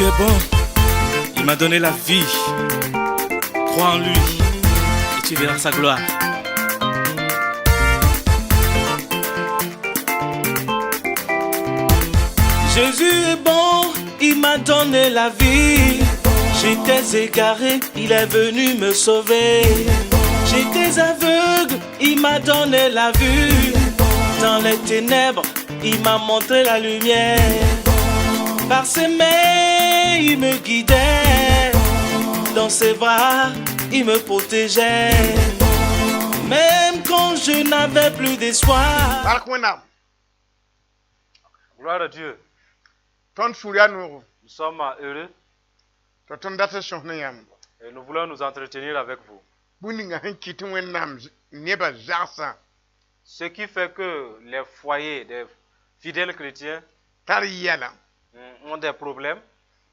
est bon, il m'a donné la vie. Crois en lui et tu verras sa gloire. Jésus est bon, il m'a donné la vie. J'étais égaré, il est venu me sauver. J'étais aveugle, il m'a donné la vue. Dans les ténèbres, il m'a montré la lumière. Par ses mains, il me guidait. Dans ses bras, il me protégeait. Même quand je n'avais plus d'espoir. Gloire à Dieu. Ton souria nous. Nous sommes heureux Ton date sonniam. et nous voulons nous entretenir avec vous. Buninga henkitin wenam neba jasa. Ce qui fait que les foyers des fidèles chrétiens Tariyala. ont des problèmes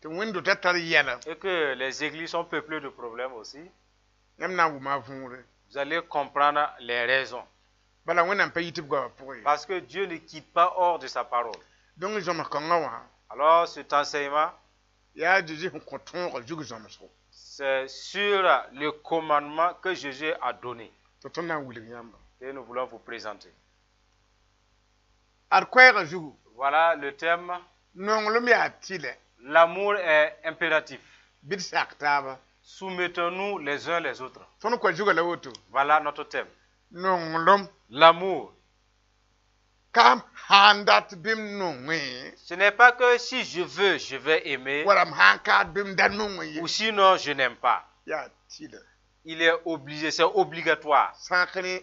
Te wendo tariyala. et que les églises sont peuplées de problèmes aussi, Yamna wuma vumure. vous allez comprendre les raisons. Bala wenam payitib go pour. Parce que Dieu ne quitte pas hors de sa parole. Donc ils ont makangawa. Alors cet enseignement, Ya Jésus konton ko jugu zamso. c'est sur le commandement que Jésus a donné. Ton na wuli yamba. Et nous voulons vous présenter. Ar kwega jugu. Voilà le thème. Non le mi atile. L'amour est impératif. Bid saktaba. Soumettons-nous les uns les autres. Ton ko jugu la woto. Voilà notre thème. Non lom. L'amour. Kam handat bim nongwe. Ce n'est pas que si je veux, je vais aimer, Waram hankat bim dan nongwe. ou sinon je n'aime pas. Ya tile. Il est obligé, c'est obligatoire. Sankane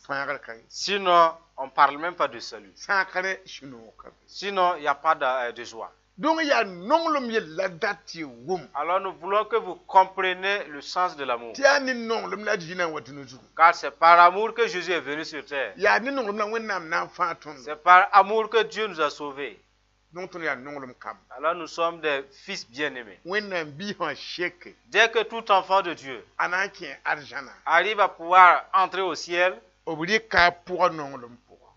fangar kai. Sinon, on ne parle même pas de salut. Sankane shinu kai. Sinon, il n'y a pas de joie. Donc ya nonglom ye la dati wum. Alors nous voulons que vous compreniez le sens de l'amour. Tia ni nonglom la jina watunu jugu. Car c'est par amour que Jésus est venu sur terre. Ya ni nonglom na wenam na fatun. C'est par amour que Dieu nous a sauvés. Donc ton ya nonglom kam. Alors nous sommes des fils bien-aimés. Wenam bi han sheke. Dès que tout enfant de Dieu Anaki arjana. arrive à pouvoir entrer au ciel, Obli ka pour nonglom pour.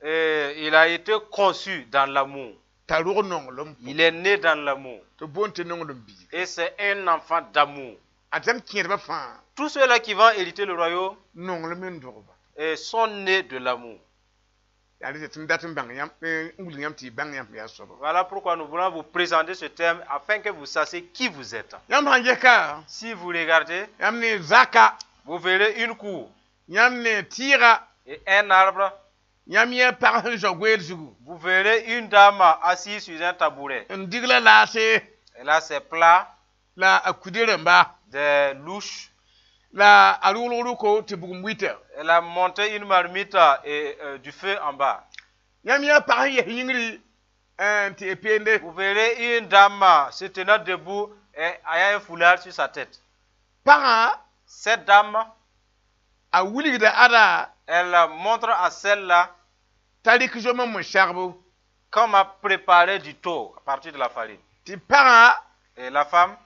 et il a été conçu dans l'amour. Talur nonglom. Il est né dans l'amour. To bonte nonglom bi. Et c'est un enfant d'amour. Atam kierba fa. Tous ceux-là qui vont hériter le royaume Nonglom ndorba. sont nés de l'amour. Ya de tin datin bang yam ngul yam ti bang yam ya sobo. Voilà pourquoi nous voulons vous présenter ce thème afin que vous sachiez qui vous êtes. Yam hanje ka. Si vous regardez, Yam ni zaka. vous verrez une cour Yam ni tira. et un arbre. Yam ye par jogwel jugu. Vous verrez une dame assise sur un tabouret. Ndigla la se Elle a ses plats, la akudiremba. des louches. La alulu ko te bugumwita. Elle a monté une marmite et du feu en bas. Yam ye par ye hingri te epende. Vous verrez une dame se tenant debout et ayant un foulard sur sa tête. Para Cette dame, a wuli da ada elle montre à celle-là talik joma mo charbu. comment préparer du taux à partir de la farine. Ti para Et la femme,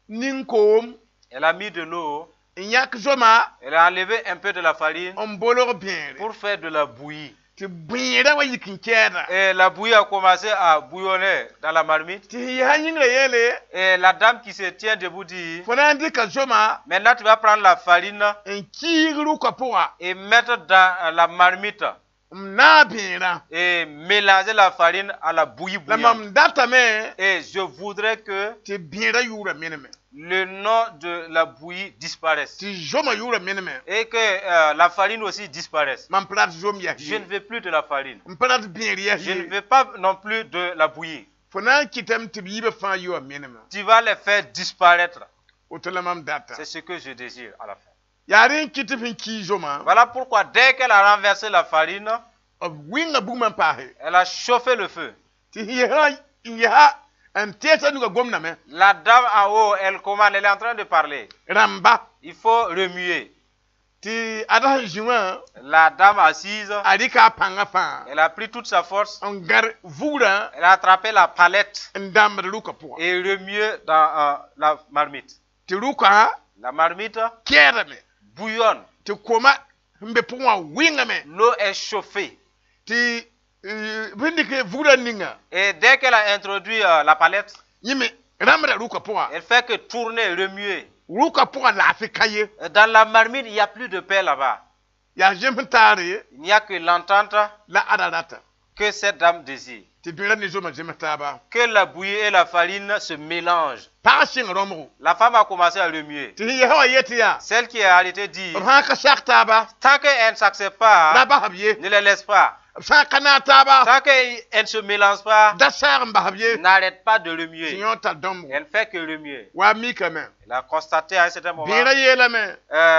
ninkom elle a mis de l'eau, nyak joma elle a enlevé un peu de la farine on bolor bien. pour faire de la bouillie. Ti bwira wa yikin kera. Et la bouillie a commencé à bouillonner dans la marmite. Ti ya yinga yele Et la dame qui se tient debout dit, fona ndika joma maintenant tu vas prendre la farine en kigru ko poa et mettre dans la marmite na bira. et mélanger la farine à la bouillie La bouillante. mam data me Et je voudrais que ti bira yura meneme. le nom de la bouillie disparaisse. Ti joma yura meneme. Et que la farine aussi disparaisse. Man plat jom ya Je ne hi. veux plus de la farine. Plat bien ya Je ne hi. veux pas non plus de la bouillie. Fona kitam ti bibe fa yura meneme. Tu vas les faire disparaître. Otala mam data. C'est ce que je désire à la fin. Yaren kitifin ki joma. Voilà pourquoi dès qu'elle a renversé la farine, Winga bugman pahe. elle a chauffé le feu. Ti ya en teta nuga gomna me. La dame en haut, elle commande, elle est en train de parler. Ramba. Il faut remuer. Ti ada juma La dame assise, adika panga fa. elle a pris toute sa force. On gar vura Elle a attrapé la palette ndam luka po. et remué dans la marmite. Ti luka La marmite kera me. bouillonne. Ti koma mbe puwa winga me. L'eau est chauffée. Ti vindike vura ninga. Et dès qu'elle a introduit la palette, Yime ramra ruka poa Elle fait que tourner, remuer. ruka poa la fi kaye Dans la marmite, il n'y a plus de paix là-bas. ya jemtare Il n'y a que l'entente la adadata que cette dame désire. ti bira ni zoma jemtaba Que la bouillie et la farine se mélangent. pa sing romo La femme a commencé à remuer. ti ya hawa yeti ya Celle qui a arrêté dit, ha ka shaktaba tant qu'elle ne s'accepte la pas, ba habye ne les laisse pas. sa kana taba Tant qu'elle ne se mélange pas, da sar ba habye n'arrête pas de remuer. signota dombo Elle ne fait que remuer. wa mi kamen Elle a constaté à un certain moment, bira yela me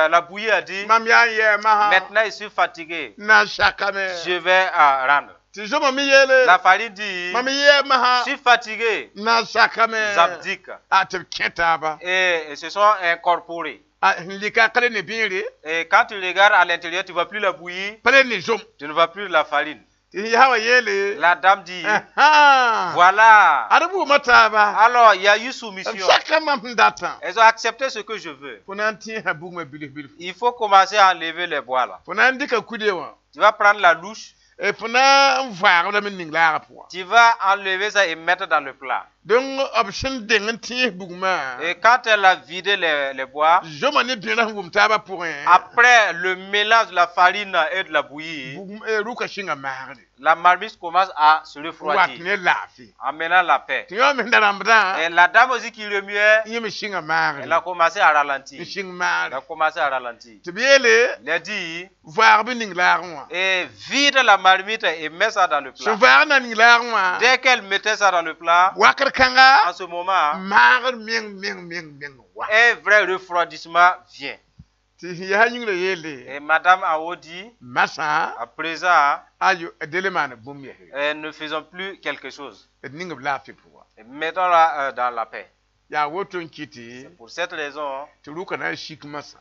la bouillie a dit, mam ya ye ma maintenant je suis fatigué, na shakame je vais rendre. ti zoma mi yele La farine dit, mam ye ma je suis fatigué, na shakame j'abdique. a te ketaba Et ils se sont incorporés. a lika kale ne bire Et quand tu regardes à l'intérieur, tu ne vois plus la bouillie, pale ni zom tu ne vois plus la farine. ti ya hawa yele La dame dit, ha voilà. arabu mataba Alors, il y a eu soumission. shakama ndata Elles ont accepté ce que je veux. fonanti habu me bilif bilif Il faut commencer à enlever les bois là. fonandi ka kudewa Tu vas prendre la louche, e fona vaar da min ningla po tu vas enlever ça et mettre dans le plat. donc option dengan ti bugma Et quand elle a vidé les bois, joma ne bira ngum taba pour après le mélange de la farine et de la bouillie, bugma e ruka shinga maarde la marmite commence à se wat refroidir, ne lafi amenant la paix. ti yo min daramda Et la dame aussi qui remuait, yemi shinga elle maarde a commencé à ralentir. shing Elle maarde a commencé à ralentir. ti biele Il a dit, vaar bi ningla ngwa et vide la marmite et met ça dans le so plat. vaar na ningla ngwa Dès qu'elle mettait ça dans le plat, wakar kanga en ce moment, maarde meng wa un vrai refroidissement vient. ti ya nyingla yele Et Madame Ao dit, masa à présent, ayo edelemana bumye ne faisons plus quelque chose. ningla lafi pour Et mettons-la dans la paix. ya woton kiti C'est pour cette raison ti ruka na shik masa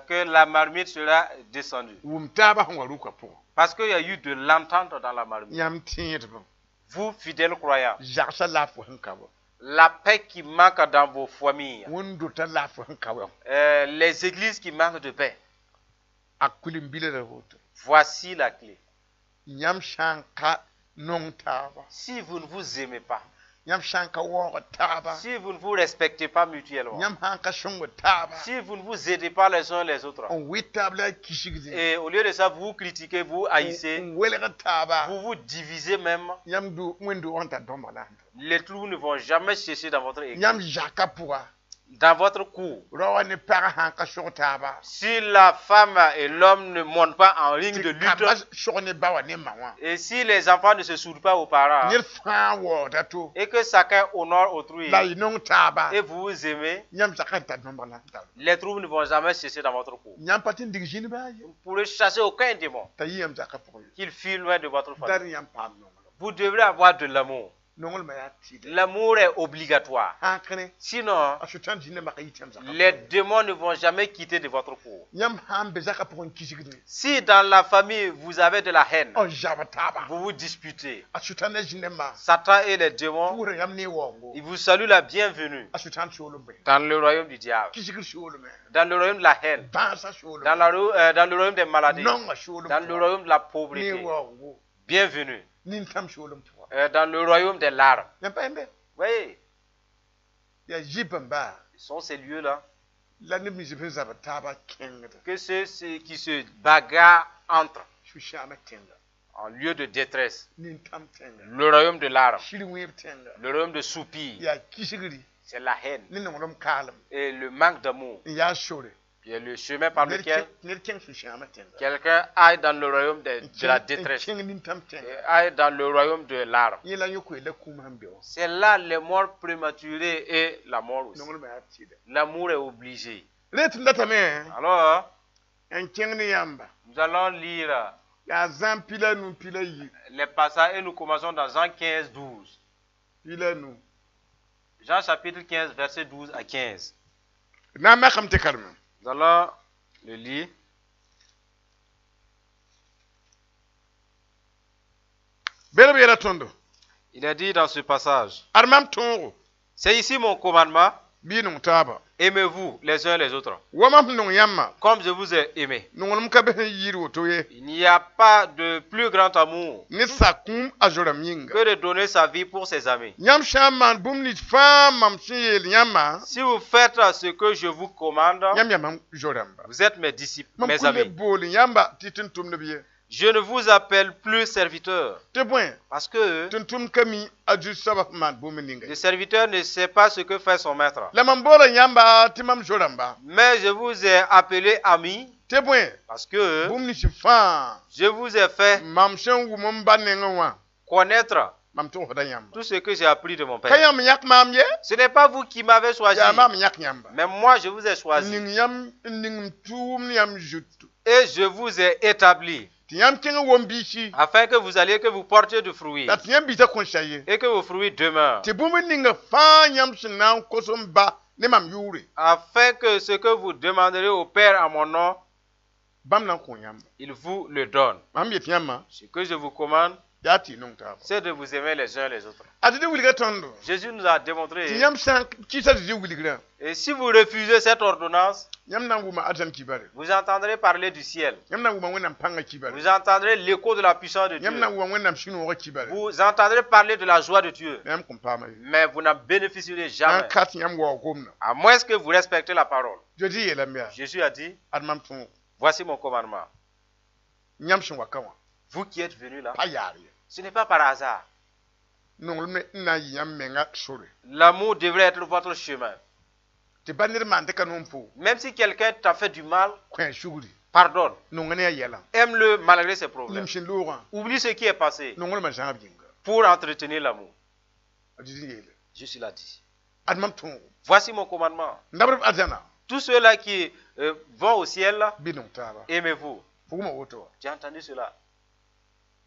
que la marmite sera descendue. wum taba hwa ruka pour Parce qu'il y a eu de l'entente dans la marmite. yam tiidbo Vous, fidèles croyants, jaksa lafu hankabo la paix qui manque dans vos familles, wundu ta lafu hankabo les églises qui manquent de paix, akulim bile da hoto voici la clé. yam shanka non taba Si vous ne vous aimez pas, yam shanka wo taba si vous ne vous respectez pas mutuellement, yam hanka shongo taba si vous ne vous aidez pas les uns les autres, on witabla kishigdi et au lieu de ça, vous critiquez, vous haïssez, on welega taba vous vous divisez même, yam du wendu onta domala les trous ne vont jamais cesser dans votre église, yam jaka pour dans votre cour. rawa ne para hanka shongo taba Si la femme et l'homme ne montent pas en ligne de kaba lutte, shongo bawa ne mawa et si les enfants ne se soudent pas aux parents, nir fa wo dato et que chacun honore autrui, la non taba et vous vous aimez, yam jaka ta domala les troubles ne vont jamais cesser dans votre cour. yam patin digjini ba Vous ne pourrez chasser aucun démon ta yam jaka pour qu'il fuit loin de votre famille. dar yam pam non Vous devrez avoir de l'amour. non ma ya tide L'amour est obligatoire. hankane Sinon, ashutan jinne maka yitam zaka les démons ne vont jamais quitter de votre cour. yam hambe zaka pour kishigni Si dans la famille vous avez de la haine, on jaba taba vous vous disputez, ashutan jinne ma Satan et les démons, pour yam ni wongo ils vous saluent la bienvenue ashutan sholo be dans le royaume du diable, kishigri sholo me dans le royaume de la haine, bansa sholo dans le royaume des maladies, non sholo dans le royaume de la ni pauvreté. wongo Bienvenue nin tam sholo pour dans le royaume des larmes. yam pembe Oui, ya jibamba ce sont ces lieux-là la ne mi jibin zaba taba kenga que ceux qui se bagarrent entre shushama tenga en lieu de détresse. nin tam tenga Le royaume de larmes, shiri web tenga le royaume de soupir, ya kishigri c'est la haine nin ngom kalam et le manque d'amour. ya shore Qui est le chemin par lequel nir ken shushama tenga quelqu'un aille dans le royaume de la détresse, ken nin tam tenga et aille dans le royaume de larmes. yela yoko la kuma hambe C'est là les morts prématurées et la mort aussi. non ma ya tide L'amour est obligé. ret ndata me Alors, en kengni yamba nous allons lire ya zan pila nu pila yi les passages et nous commençons dans Jean 15, 12. pila nu Jean chapitre 15, verset 12 à 15. na ma xam te karma Nous allons le lire. bere bere tondo Il est dit dans ce passage, armam tongo c'est ici mon commandement, bi nong taaba Aimez-vous les uns les autres, wa mam nong yamma comme je vous ai aimé. nongolum ka be yiri woto ye Il n'y a pas de plus grand amour ni sakum ajoram yinga que de donner sa vie pour ses amis. yam shaman bum ni fa mam shiyel yamma Si vous faites ce que je vous commande, yam yam joram ba vous êtes mes disciples, mam mes kulle amis. bol yamba titin tum ne biye Je ne vous appelle plus serviteur, te point parce que tuntum kami aju sabah man bum ninga le serviteur ne sait pas ce que fait son maître. la mam bora yamba timam joram ba Mais je vous ai appelé ami, te point parce que bum ni fa je vous ai fait mam shen wu mum banenga wa connaître mam to hoda yamba tout ce que j'ai appris de mon père. kayam yak mam ye Ce n'est pas vous qui m'avez choisi, ya mam yak yamba mais moi je vous ai choisi ning yam ning tum yam jutu et je vous ai établi tiyam kinga wombishi afin que vous alliez, que vous portiez du fruit dat yam bita konshaye et que vos fruits demeurent, te bum ninga fa yam shinan kosum ba ne mam yuri afin que ce que vous demanderez au Père en mon nom, bam nan ko yamba il vous le donne. mam yet yamma Ce que je vous commande, ya ti nong ta c'est de vous aimer les uns les autres. adi de wilga tondo Jésus nous a démontré. tiyam san kisa de wilgra Et si vous refusez cette ordonnance, yam nan wuma atan kibare vous entendrez parler du ciel. yam nan wuma wenam panga kibare Vous entendrez l'écho de la puissance de yam Dieu. nan wuma wenam shinu wa kibare Vous entendrez parler de la joie de Dieu. yam kumpa mai Mais vous n'en bénéficierez an jamais. kat yam wa gomna À moins que vous respectez la parole. jodi yelamya Jésus a dit, admam ton voici mon commandement. nyam shin wa kawa Vous qui êtes venus là, payari ce n'est pas par hasard. nong me na yam menga sore L'amour devrait être votre chemin. te banir man de kanon po Même si quelqu'un t'a fait du mal, kwen shuguri pardonne. nong ne yela Aime-le malgré ses problèmes. nim shin lora Oublie ce qui est passé nong ma jang binga pour entretenir l'amour. adi yele Jésus l'a dit. admam ton Voici mon commandement. ndabar adana Tous ceux-là qui vont au ciel, là, binong taba aimez-vous. fuguma woto Tu as entendu cela?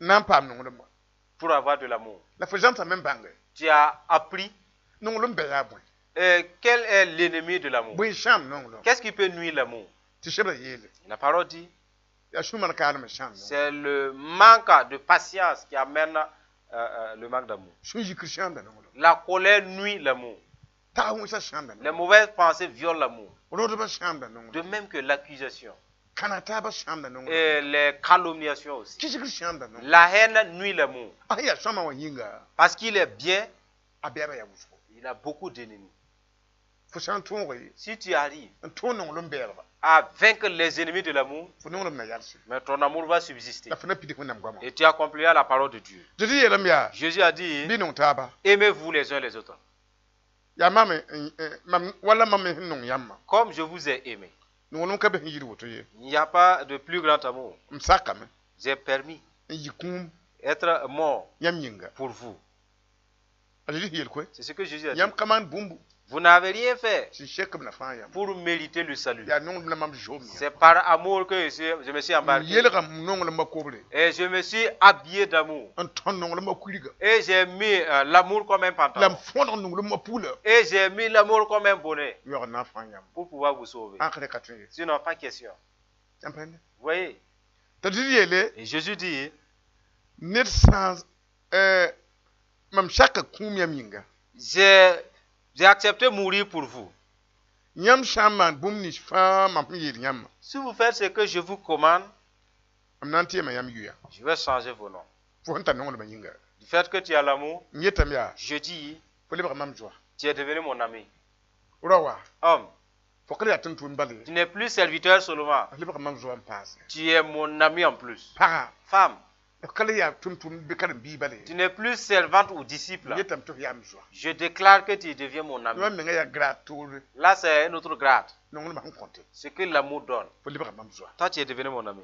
nan pam nong le mo Pour avoir de l'amour. la fajanta même bangé Tu as appris nong le be ya bon quel est l'ennemi de l'amour. bon sham nong le Qu'est-ce qui peut nuire l'amour? ti shebra yele La parole dit, ya shuman ka me sham c'est le manque de patience qui amène le manque d'amour. shuji christian da nong le La colère nuit l'amour. ta hu sa sham da Les mauvaises pensées violent l'amour. rodo ba sham da nong De même que l'accusation kana ta ba sham da nong et les calomniations aussi. ki christian da nong La haine nuit l'amour. aya shama wa yinga Parce qu'il est bien, abeba ya wusko il a beaucoup d'ennemis. fo shan ton ri Si tu arrives ton nong le berba à vaincre les ennemis de l'amour, fo nong le na yarsi mais ton amour va subsister. la fana pidi ko nam gama Et tu accompliras la parole de Dieu. jodi yelam ya Jésus a dit, binong taba aimez-vous les uns les autres, ya mame mam wala mame nong yamma comme je vous ai aimé. nong ka be yiri woto ye Il n'y a pas de plus grand amour. msaka me J'ai permis yikum d'être mort yam yinga pour vous. ali yel ko C'est ce que Jésus a dit. yam kaman bumbu Vous n'avez rien fait si shekum na fa yam pour mériter le salut. ya nong le mam jomi C'est par amour que je me suis embarqué. yel kam nong le makobre Et je me suis habillé d'amour. an ton nong le makuriga Et j'ai mis l'amour comme un pantalon. lam fondre nong le mapula Et j'ai mis l'amour comme un bonnet yo na fa yam pour pouvoir vous sauver. an kare katun Sinon, pas question. yam pende Vous voyez? tadi yele Et Jésus dit, net sans mam shaka kum yam yinga j'ai accepté mourir pour vous. yam shaman bum ni fa mam yel yam Si vous faites ce que je vous commande, am nanti ma yam yuya je vais changer vos noms. fo hanta nong le yinga Du fait que tu as l'amour, nyetam ya je dis, fo le mam joa tu es devenu mon ami. urawa Homme, fo kale atun tun bale tu n'es plus serviteur seulement, le mam joa passe tu es mon ami en plus. para Femme, kale ya tun be kan bi bale tu n'es plus servante ou disciple. nyetam to yam joa Je déclare que tu deviens mon ami. yo me nga ya gratuit Là, c'est un autre grade. nong le mam konte Ce que l'amour donne. fo le mam joa Toi, tu es devenu mon ami.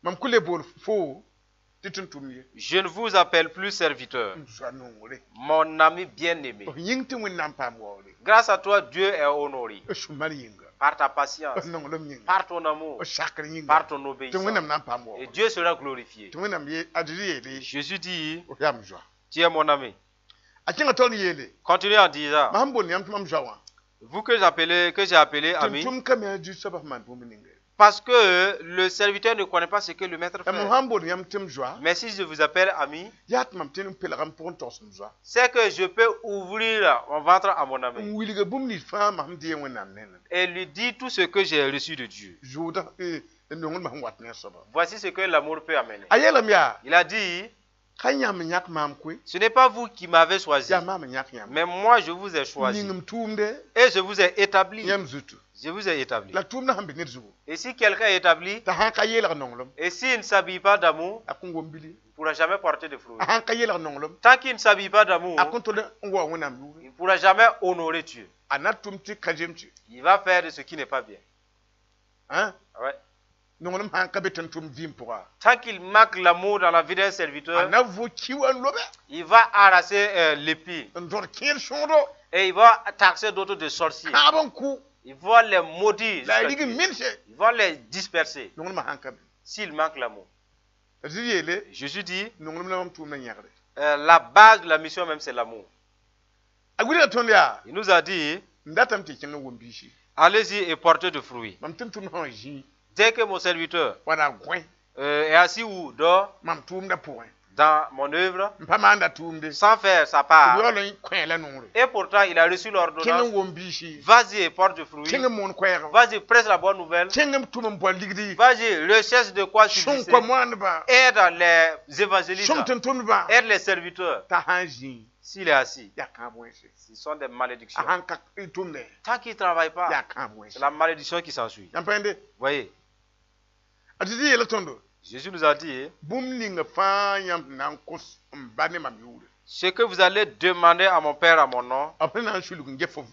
mam kule bol fo titun tumye Je ne vous appelle plus serviteur, joa nong le mon ami bien-aimé. o yingti win nam pam wole Grâce à toi, Dieu est honoré o shumari yinga par ta patience, o nong le yinga par ton amour, o shakar yinga par ton to win obéissance. nam nam pam Et wole Dieu sera glorifié. to win nam ye adiri yele Jésus dit, o yam joa tu es mon ami. akinga ton yele Continuez en disant, mam bon yam mam joa vous que j'ai appelé ami, tum kam ya ju sabah man bum ninga Parce que le serviteur ne connaît pas ce que le maître am fait. hambo yam tim joie Mais si je vous appelle ami, yat mam tin pelagam pour tosum joie c'est que je peux ouvrir mon ventre à mon ami wiliga bum ni fa mam die wonam nen et lui dire tout ce que j'ai reçu de Dieu. joda nongol ma wat ne soba Voici ce que l'amour peut amener. ayelam ya Il a dit, kanyam nyak mam kwe ce n'est pas vous qui m'avez choisi, ya mam nyak yam mais moi je vous ai choisi ningum tumde et je vous ai établi. yam zutu Je vous ai établi. la tumna hambe net zugo Et si quelqu'un est établi, ta han kayela nonglom et s'il ne s'habille pas d'amour, akungom bili il ne pourra jamais porter de fruits. han kayela nonglom Tant qu'il ne s'habille pas d'amour, akunto de ngwa wonam il ne pourra jamais honorer Dieu. anatumti kajemti Il va faire de ce qui n'est pas bien. hein Ouais. nongolom han kabetan tum vim pourra Tant qu'il manque l'amour dans la vie d'un serviteur, anavo kiwan lobe il va arraser l'épi ndor kiel shondo et il va taxer d'autres de sorciers. kabon ku Il va les maudire. la jusqu'à ligi Dieu. minse Il va les disperser nongolom han kab s'il manque l'amour. aziyele Jésus dit, nongolom lam tum na nyagre la base de la mission même, c'est l'amour. agwira tondia Il nous a dit, ndatam ti kenga wombishi allez-y et portez de fruits. mam tum tum ha ji Dès que mon serviteur wana gwen est assis ou dort mam tum da point dans mon œuvre, mpamanda tumde sans faire sa part, yolo kwen la nongre et pourtant il a reçu kenga l'ordonnance, wombishi vas-y et porte de fruits. kenga mon kwero Vas-y, presse la bonne nouvelle. kenga tum bon ligdi Vas-y, recherche de quoi shon subsister. kwa mwana ba Aide les évangélistes. shon tum ba Aide les serviteurs. ta hanji S'il est assis, ya ka bwense ce sont des malédictions. ahan ka tumne Tant qu'il ne travaille ya pas, ka bwense c'est la malédiction qui s'ensuit. yampende Voyez, atidi yele tondo Jésus nous a dit, bum ninga fa yam nan kos mbane mam yure ce que vous allez demander à mon Père à mon nom, après nan shulu ngefo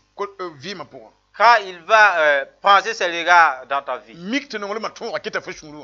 vi ma pour quand il va penser ses regards dans ta vie, mikte nongole ma ton akita fa shulu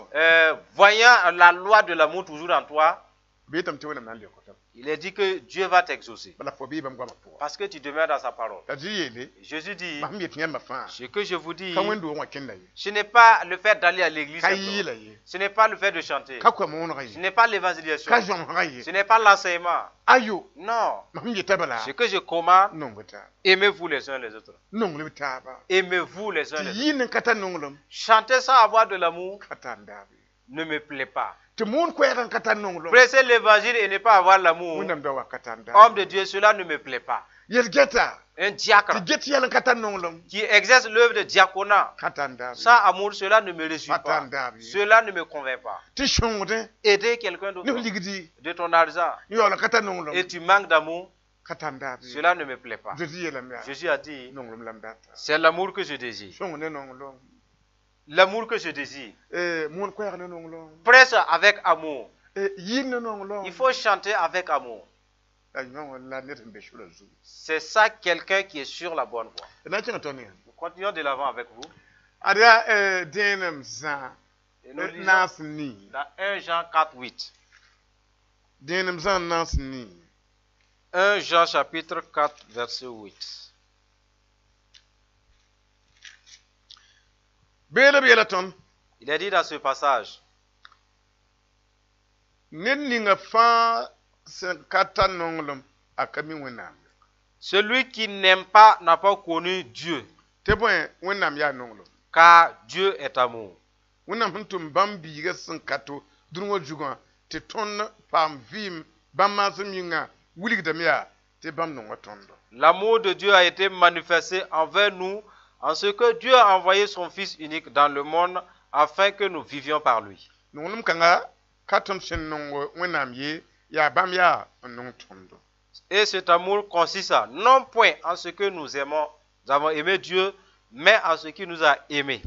voyant la loi de l'amour toujours en toi, betam te wona nan le kotam il est dit que Dieu va t'exaucer. bala fo bi bam gwa ma pour Parce que tu demeures dans sa parole. atidi yele Jésus dit, ma miet nyam ma fa ce que je vous dis, ka wendo wa kenna yi ce n'est pas le fait d'aller à l'église, ka simplement. yila yi Ce n'est pas le fait de chanter, ka kwa mo no ce yi n'est pas l'évangélisation, ka jom ha yi ce n'est pas l'enseignement. ayo Non, ma miet tabala ce que je commande, nongota aimez-vous les uns les autres. nongole taba Aimez-vous les uns ti les autres. yin kata nongolom Chanter sans avoir de l'amour kata ndabi ne me plaît pas. te mon ko yaran kata nongolom Prêcher l'évangile et ne pas avoir l'amour, wonam da wa kata ndabi homme de Dieu, cela ne me plaît pas. yel geta Un ti diacre get yalan kata nongolom qui exerce l'œuvre de diaconat kata ndabi sans amour, cela ne me réjouit pas. Ndabi. Cela ne me convainc pas. ti shonde Aider quelqu'un ni d'autre ligidi de ton argent yola kata nongolom et tu manques d'amour, kata ndabi cela ne me plaît pas. je dis yelam ya Jésus a dit, nongolom lam data c'est l'amour que je désire. shonde nongolom L'amour que je désire. mon ko yaran nongolom Prêche avec amour. yin nongolom Il faut chanter avec amour. ay non la net be shula zu C'est ça quelqu'un qui est sur la bonne voie. na tinga toni Nous continuons de l'avant avec vous. ada denam za Et nous lisons nas ni dans 1 Jean 4, 8. denam za nas ni 1 Jean chapitre 4, verset 8. bela bela ton Il est dit dans ce passage, nen ninga fa sen kata nongolom akami wenam celui qui n'aime pas n'a pas connu Dieu, te boy wenam ya nongolom car Dieu est amour. wenam huntum bambi ga sen kato dunwo jugon te ton pam vim bamazum yinga wulig damya te bam nongo tondo L'amour de Dieu a été manifesté envers nous en ce que Dieu a envoyé son Fils unique dans le monde afin que nous vivions par lui. nongolom kanga katon sen nongo wenam ye ya bam ya nong tondo Et cet amour consiste à, non point en ce que nous aimons, nous avons aimé Dieu, mais en ce qu'il nous a aimés.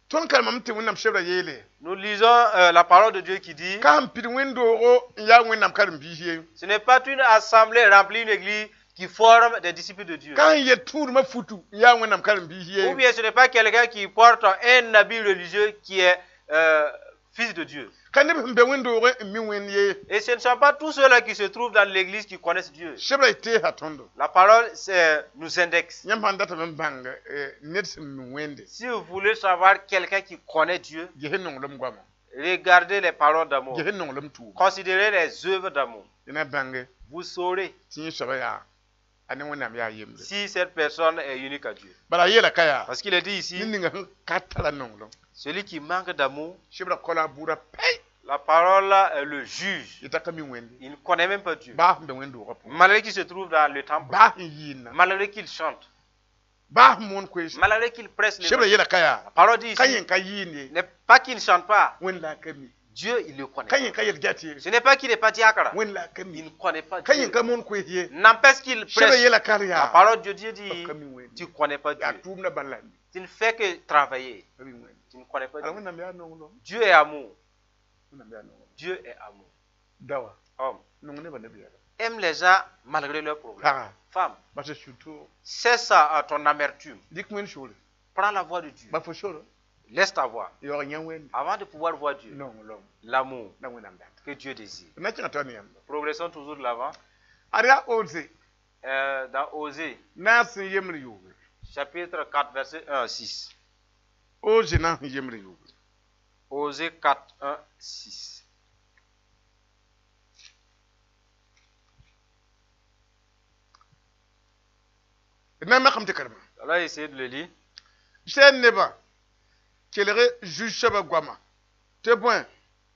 ton kalmam te wenam shebra yele Nous lisons la parole de Dieu qui dit, kam pid wendo o ya wenam karim biye ce n'est pas une assemblée remplie, une église qui forme des disciples de Dieu. kan ye tour ma futu ya wenam karim Ou biye bien ce n'est pas quelqu'un qui porte un habit religieux qui est fils de Dieu. kan ne be wendo o mi wen ye Et ce ne sont pas tous ceux-là qui se trouvent dans l'église qui connaissent Dieu. shebra te hatondo La parole nous indexe. nyam handata men bang net sim mi wende Si vous voulez savoir quelqu'un qui connaît Dieu, je he nongolom gwama regardez les paroles d'amour. je he nongolom tu Considérez les œuvres d'amour. ina bange Vous saurez tin shaba ya ani wẽnnaam yaa yembre si cette personne est unique à Dieu. bala yela ka yaa Parce qu'il est dit ne ici, ninga sẽn ka tara nonglem celui qui manque d'amour, sɩbra kola buudã pɛi la parole est le juge. y taka mi wẽnde Il ne connaît même pas Dieu. baa sẽn be wẽnd-doogã pʋgẽ Malgré qu'il se trouve dans le temple, baa sẽn yiinna malgré qu'il chante, baa sẽn moon koees malgré qu'il presse les sɩbra mains. yela ka yaa La parole dit ka ici, yẽ ka yiinde n'est pas qu'il ne chante pas. wẽnd la a ka mi Dieu, il le connaît. ka yẽ ka yel gati Ce n'est pas qu'il n'est pas diacre. wẽnd la a ka Il mi ne connaît pas ka yẽ Dieu. ka moon koees ye N'empêche qu'il sɩbra presse. yela kar La yaa parole de Dieu dit, ka mi wẽnd tu ne connais pas yaa Dieu. tʋʋmda bãn la mi Tu ne fais que travailler. ka mi wẽnd Tu ne connais pas ala Dieu. wẽnnaam yaa nonglem Dieu est amour. wẽnnaam yaa nonglem Dieu est amour. dawa Homme, nong nebã nebiyaga aime les gens malgré leurs problèmes. pagã Femme, bas surtout cesse ton amertume. dɩk wẽnd sore Prends la voix de Dieu. ba fo sore Laisse ta voix. yaoog yã wẽnd Avant de pouvoir voir Dieu, nonglem l'amour la wẽnnaam dat que Dieu désire. na kẽga tao ne yãmba Progressons toujours de l'avant. ad yaa ose Dans Osée, na sẽn yembr yʋʋge chapitre 4, verset 1 à 6. ose na sẽn yembr yʋʋge Osée 4, 1, 6. d na makame tɩ karema Alors, essayez de le lire. sẽn nebã kelge zu-soabã goama tɩ bõe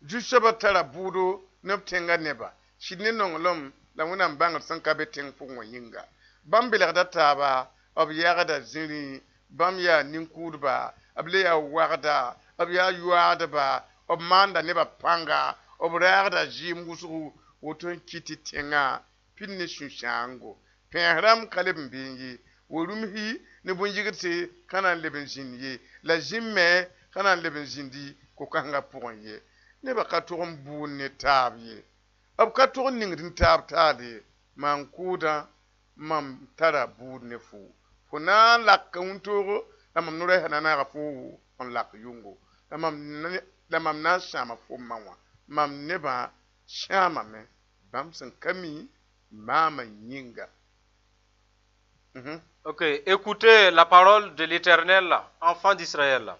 zu-soabã tara buudo ne b tẽngã nebã sɩd ne nonglem la wẽnnaam bãngd sẽn ka be tẽng pʋgẽ wã yĩnga bãmb belgda taaba b yagda zĩri bãmb yaa nin-kʋʋdba b le yaa wagda b yaa yoaadba b maanda nebã pãnga b raagda zɩɩm wʋsgu woto n kɩ tɩ tẽngã pid ne sũ-sãango pẽes rãmb ka leb n been ye wa rũmsi ne bõn-yigdse ka na n leb n zĩnd ye la zĩm me ka na n leb n zĩndi ko-kãsengã pʋgẽ ye nebã ka tog n buud ne taab ye b ka tog n ningd n taab taale maan kʋʋdã mam tara buud ne fo fo na n lak wũntoogo la mam no-rɛɛsã na naaga fo n lak yʋngo la mam na n sãama fo ma wã mam nebã sãamame bãmb sẽn ka mi maamã yĩnga. Ok, écoutez la parole de l'Éternel, enfant d'Israël.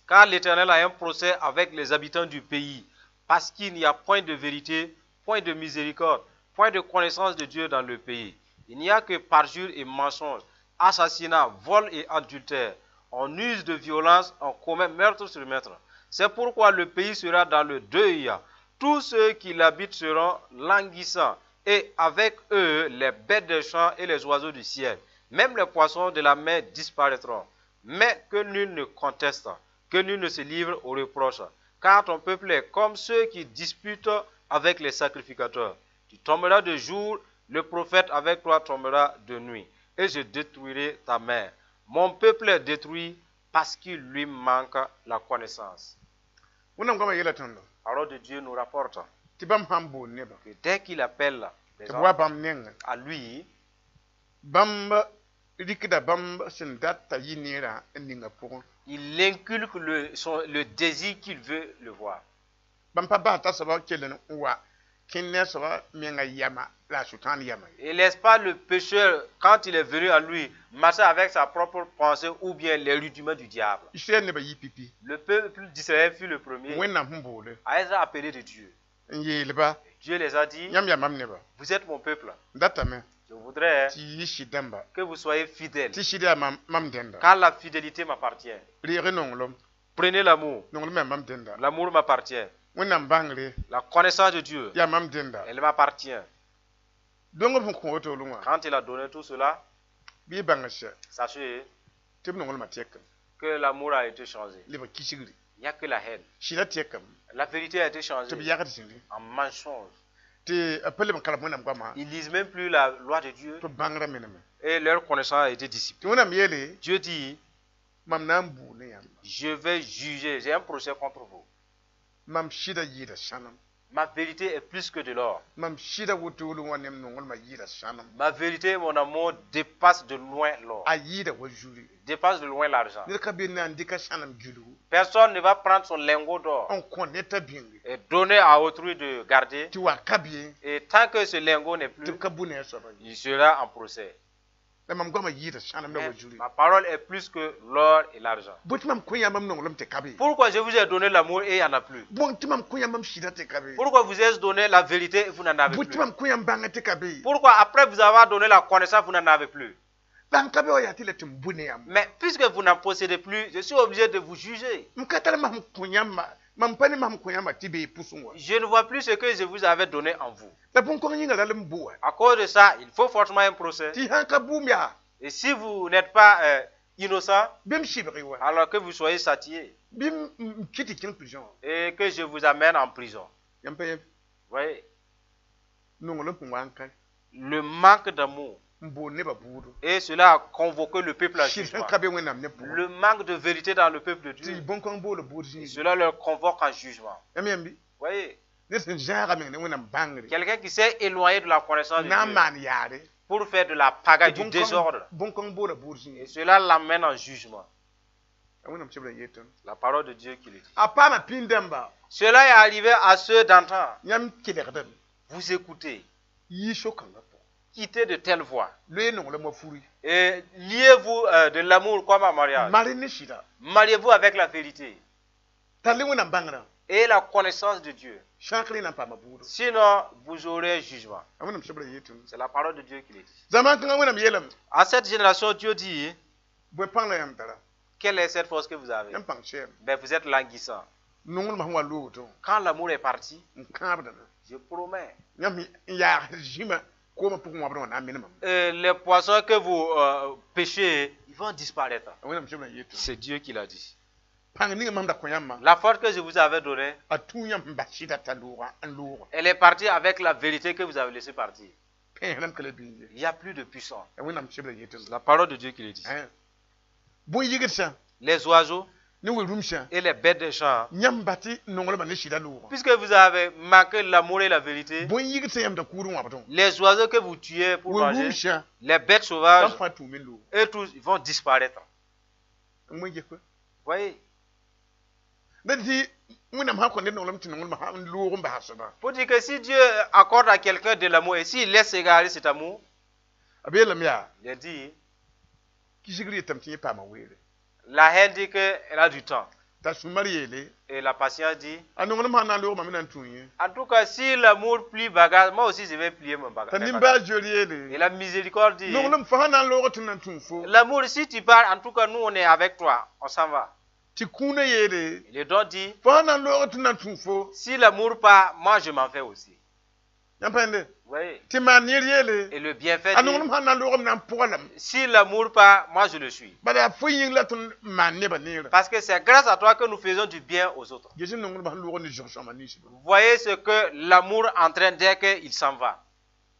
Car l'Éternel a un procès avec les habitants du pays, parce qu'il n'y a point de vérité, point de miséricorde, point de connaissance de Dieu dans le pays. Il n'y a que parjure et mensonge, assassinat, vol et adultère. On use de violence, on commet meurtre sur meurtre. C'est pourquoi le pays sera dans le deuil. Tous ceux qui l'habitent seront languissants, et avec eux les bêtes des champs et les oiseaux du ciel. Même les poissons de la mer disparaîtront. Mais que nul ne conteste, que nul ne se livre aux reproches. Car ton peuple est comme ceux qui disputent avec les sacrificateurs. Tu tomberas de jour, le prophète avec toi tombera de nuit. Et je détruirai ta mère. Mon peuple est détruit parce qu'il lui manque la connaissance. wẽnnaam goamã yɛla tõndo Alors de Dieu nous rapporte tɩ bãmb sãn boond nebã que dès qu'il appelle les tɩ b hommes wa bãmb nengẽ à lui, bãmb rikda bãmb sẽn dat t'a yɩ neerã n ninga pʋgẽ il inculque le désir qu'il veut le voir. bãmb pa bas t'a soaba kell n wa kẽnd ne a soaba menga yama la a sʋtãan yama ye Et laisse pas le pécheur, quand il est venu à lui, marcher avec sa propre pensée ou bien les rudiments du diable. israɛl nebã yi pipi Le peuple d'Israël fut le premier wẽnnaam sẽn boole à être appelé de Dieu. n yeelba Dieu les a dit, yãmb yaa mam nebã vous êtes mon peuple. n datame Je voudrais tɩ yɩ sɩd dãmba que vous soyez fidèles, tɩ sɩd yaa mam dẽnda car la fidélité m'appartient. reege nonglem Prenez l'amour. nonglem yaa mam dẽnda L'amour m'appartient. wẽnnaam bãngre La connaissance de Dieu, yaa mam dẽnda elle m'appartient. dõngb sẽn kõ wotoolẽ wã Quand il a donné tout cela, bɩ y bãng sɛ sachez tɩ b nonglmã tɛkame que l'amour a été changé. lebã kisgri Il n'y a que la haine. sɩda tɛkame La vérité a été tɩ b changée yagd zĩri en mensonge. tɩ a pa leb n kalem wẽnnaam goamã Ils lisent même plus la loi de Dieu tɩ b bãngrã meneme et leur connaissance a été dissipée. tɩ wẽnnaam yeele Dieu dit, mam na n buu ne yãmba je vais juger, j'ai un procès contre vous. mam sɩda yɩɩda sãnem Ma vérité est plus que de l'or. mam sɩda wotoolẽ wã nem nonglmã yɩɩda sãnem Ma vérité et mon amour dépassent de loin l'or, a yɩɩda wa zuri dépassent de loin l'argent. ned ka be na n dɩka sãnem gilgu Personne ne va prendre son lingot d'or n kõ ne t'a bĩnge et donner à autrui de garder. tɩ wa ka bɩ Et tant que ce lingot n'est tɩ plus, b ka bũ ne a soaba ye il sera en procès. la mam goma yita shanam da Mais wajuri ma parole est plus que l'or et l'argent. but mam kunya mam nongolom te kabe Pourquoi je vous ai donné l'amour et il n'y en a plus? bon ti mam kunya mam shida te kabe Pourquoi vous ai donné la vérité et vous n'en avez but plus? mam kunya banga te kabe Pourquoi après vous avoir donné la connaissance, vous n'en avez plus? bang kabe o yati le tumbune yam Mais puisque vous n'en possédez plus, je suis obligé de vous juger. mkatala mam kunya mam pani mam kunya ma tibe pusunwa Je ne vois plus ce que je vous avais donné en vous. la bon ko nyinga la mbuwa À cause de ça, il faut forcément un procès. ti hanka bumya Et si vous n'êtes pas innocent, bim shibri wa alors que vous soyez châtié bim kiti kin prison et que je vous amène en prison. yam pe Vous voyez, nongolom wanka le manque d'amour. mbo ne ba buru Et cela a convoqué le peuple à shi jugement. kabe wenam ne po Le manque de vérité dans le peuple de ti Dieu. bon ko mbo le buru Et cela leur convoque en jugement. yam yambi Vous voyez, ne sen jara men ne wenam bangri quelqu'un qui s'est éloigné de la connaissance de na Dieu man yare pour faire de la pagaille, du désordre. bon ko mbo le buru Et cela l'amène en jugement. wenam chibra yeton La parole de Dieu qui le dit. apana pindamba Cela est arrivé à ceux d'antan. nyam kiderdan Vous écoutez, yi shokanga po quittez de telles voies. le nongolo mo furi Et liez-vous de l'amour comme un mariage. mari ni shida Mariez-vous avec la vérité tali wenam bangra et la connaissance de Dieu. shankli na pa maburu Sinon, vous aurez un jugement. wenam chibra yeton C'est la parole de Dieu qui le dit. zaman kan wenam yelam À cette génération, Dieu dit, bo pangla yam dara quelle est cette force que vous avez? yam pang shem Ben, vous êtes languissant. nongol ma wa luto Quand l'amour est parti, nkabdana je promets, nyam ya jima ko ma pour moi na minimum les poissons que vous pêchez, ils vont disparaître. wenam chibra yeton C'est Dieu qui l'a dit. pang ni mam da ko yamma La force que je vous avais donnée, atunya mbashida tandura anlura elle est partie avec la vérité que vous avez laissé partir. penam kale binje Il n'y a plus de puissance. wenam chibra yeton C'est la parole de Dieu qui le dit. hein bon yigit sa Les oiseaux ni we rumsha et les bêtes des champs, nyam bati nongol ma ne shida lura puisque vous avez manqué l'amour et la vérité, bon yigit sa yam da kurun wabaton les oiseaux que vous tuez pour we manger, rumsha les bêtes tam sauvages, fa tu min lu et tous, ils vont disparaître. mo je ko Vous voyez? dadi wenam ha ko ne nongol tin nongol ma ha lura ba hasaba Pour dire que si Dieu accorde à quelqu'un de l'amour et s'il laisse égarer cet amour, abelam ya il a dit, ki jigri tam tin pa ma wele la haine dit qu'elle a du temps. ta sumari yele Et la patience dit, anongol ma na lura ma minan tunye en tout cas, si l'amour plie bagage, moi aussi je vais plier mon ta bagage. nimba joli Et yele la miséricorde dit, nongol fa na lura tin nan tun fo l'amour, si tu pars, en tout cas, nous on est avec toi, on s'en va. ti kuna yele Et le don dit, fa na lura tin nan tun fo si l'amour part, moi je m'en vais aussi. yampande Vous voyez? ti manir yele Et le bienfait anongol dit, ma na lura nan polam si l'amour part, moi je le suis. bada fo yin la tun man ne ba nira Parce que c'est grâce à toi que nous faisons du bien aux autres. jesu nongol ba lura ni jonction ma ni Vous voyez ce que l'amour entraîne dès qu'il s'en va.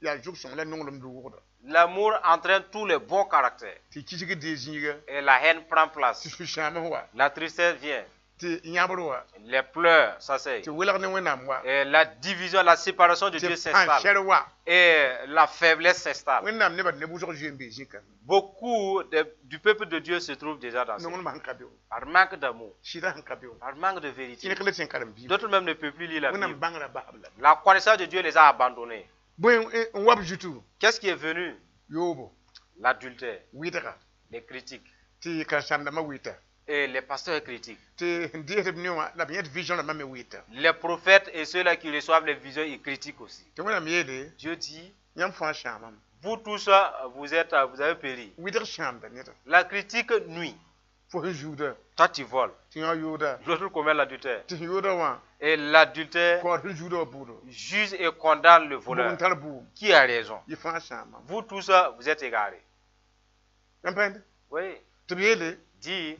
ya jonction la nongol lura L'amour entraîne tous les bons caractères. ti kijigi de jinga Et la haine prend place. ti su shama wa La tristesse vient. ti nyabro wa Les pleurs s'asseyent. ti welag ne wenam wa Et la division, la séparation de ti Dieu pan s'installe. sher wa Et la faiblesse s'installe. wenam ne ba ne bu jor jembe jinka Beaucoup du peuple de Dieu se trouve déjà dans ce nongol ma hankabe par manque d'amour, shida hankabe par manque de ti vérité. ne kale tin karam bi D'autres même ne peuvent plus lire la wenam Bible. bangra ba abla La connaissance de Dieu les a abandonnés. bon wab jutu Qu'est-ce qui est venu? yobo L'adultère, witaka les critiques. ti ka sanda ma wita Et les pasteurs critiques. ti ndiye ni wa la biet vision la ma me wita Les prophètes et ceux-là qui reçoivent les visions, ils critiquent aussi. ti wenam yele Dieu dit, nyam fa shama vous tous, vous avez péri. witer shamba neta La critique nuit. fo juda Toi, tu voles. ti yoda L'autre commet l'adultère. ti yoda wa Et l'adultère ko juda budo juge et condamne le bon voleur. tarbu Qui a raison? yi fa shama Vous tous, vous êtes égarés. yampande Oui. to yele Dit,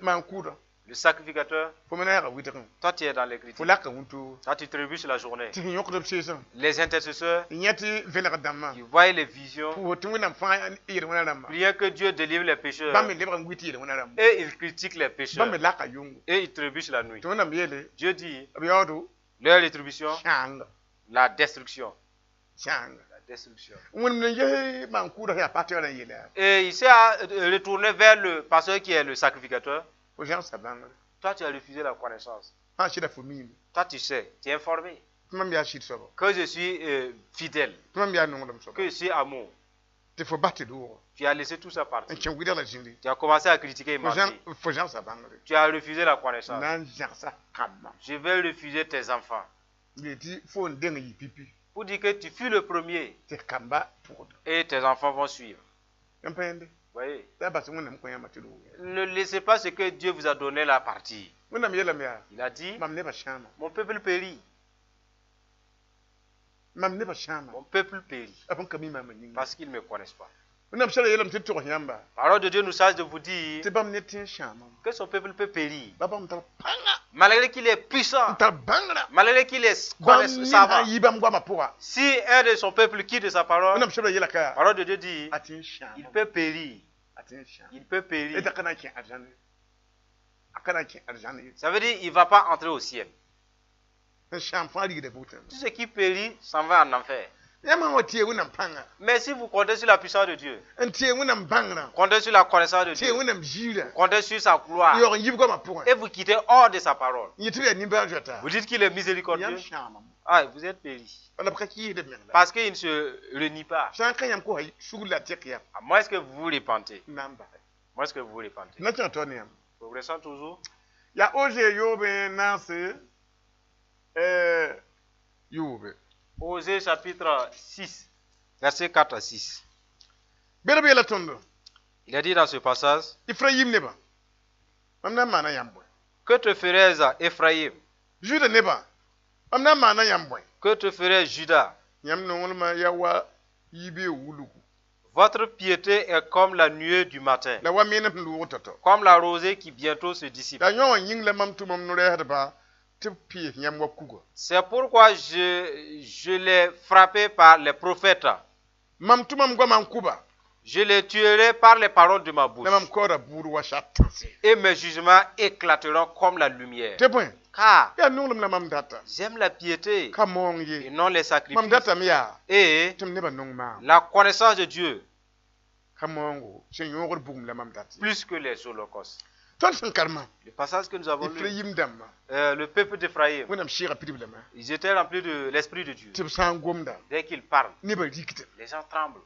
man kuda le sacrificateur, fo mena ga witer toi, tu es dans les fo critiques. la ka wuntu Toi, tu trébuches la journée. ti yokdo season Les intercesseurs, nyati venera damma qui voient les visions, fo ti wenam fa ir wana ramma priant que Dieu délivre les pécheurs. ba me lebra ngwiti ir wana ramma Et ils critiquent les ba pécheurs. me la ka yungu Et ils trébuchent la nuit. ti wenam yele Dieu dit, abiyodo leur rétribution, shanga la destruction. shanga La destruction. wonum ne je man kuda ya patio la yele Et il s'est retourné vers le pasteur qui est le sacrificateur. fo jan sabanga Toi, tu as refusé la connaissance. ha shida fo mimi Toi, tu sais, tu es informé tumam ya shit sobo que je suis fidèle, tumam ya nongdom sobo que je suis amour. te fo bati do Tu as laissé tout ça en partir. chen guida la jindi Tu as commencé à critiquer et mentir. fo jan sa bangre Tu as refusé la connaissance. nan jan sa kamma Je vais refuser tes enfants. le ti fo ndeng yi pipi Pour dire que tu fus le premier te kamba pour et tes enfants vont suivre. empende Vous voyez? ta ba sun nam ko yama tilu Ne laissez pas ce que Dieu vous a donné la partie. wona mi yela mi ya Il a dit, mam ne ba shama mon peuple périt. mam ne ba shama Mon peuple périt. abon kami mama nyinga Parce qu'ils ne me connaissent pas. wona mshala yelam te to yamba La parole de Dieu nous charge de vous dire te bam ne tin shama que son peuple peut périr. babam ta panga Malgré qu'il est puissant, ta bangla malgré qu'il est bam savant. yi bam gwa mapoa Si un de son peuple quitte sa parole, wona mshala yela la ka parole de Dieu dit, atin shama il peut périr. atin shama Il peut périr. ita kana kin arjane akana kin arjane Ça veut dire qu'il ne va pas entrer au ciel. sham fa ri de butan Tout ce qui périt s'en va en enfer. yama wotie wona panga Mais si vous comptez sur la puissance de Dieu, entie wona bangla comptez sur la connaissance de tie Dieu, wona jira comptez sur sa gloire, yo yi gwa mapoa et vous quittez hors de sa parole, yitu ya nimba jota vous dites qu'il est miséricordieux, yam shama ah, vous êtes péri. wala baka ki de mengla Parce qu'il ne se renie pas. shan kan yam ko hay shugula tek yam À moins que vous vous repentez. namba À moins que vous vous repentez. na tan to ne yam Progressons toujours. ya oje yobe nase yobe Osée chapitre 6, versets 4 à 6. bere la tondo Il a dit dans ce passage, Ephraim neba amna mana yambo que te ferais à Ephraïm? Juda neba amna mana yambo Que te ferais Judas? yam no ma yawa yibe wulugu Votre piété est comme la nuée du matin, la wa mena lu toto comme la rosée qui bientôt se dissipe. da yon yin le mam tu mam no re ba te pi yam wa kugo C'est pourquoi je l'ai frappé par les prophètes. mam tu mam gwa man kuba Je les tuerai par les paroles de ma bouche. na mam kora buru wa shatanse Et mes jugements éclateront comme la lumière. te point Car ya nungulum la mam data j'aime la piété kamong et ye non les mam sacrifices. data mi ya Et tum neba nung ma la connaissance de Dieu kamongo sen yogor bugum la mam data plus que les holocaustes. ton sun karma Le passage que nous avons lu, Ephraim damma le peuple d'Éphraïm, wonam shira pidibla ma ils étaient remplis de l'Esprit de Dieu. tib san gomda Dès qu'ils parlent, neba rikite les gens tremblent.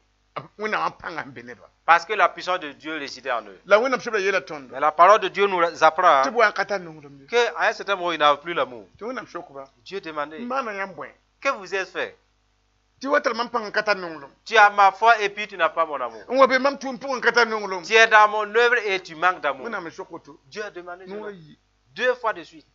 wonam apanga beneba Parce que la puissance de Dieu résidait en eux. la wonam shira yela tondo Mais la parole de Dieu nous apprend tib wa kata nungulum qu'à un certain moment, il n'avait plus l'amour. ti wonam shokuba Dieu demandait, mana yambo que vous avez fait? ti watal mam panga kata nungulum Tu as ma foi et puis tu n'as pas mon amour. ngobe mam tum panga kata nungulum Tu es dans mon œuvre et tu manques d'amour. wonam shokoto Dieu a demandé cela nungula yi 2 fois de suite.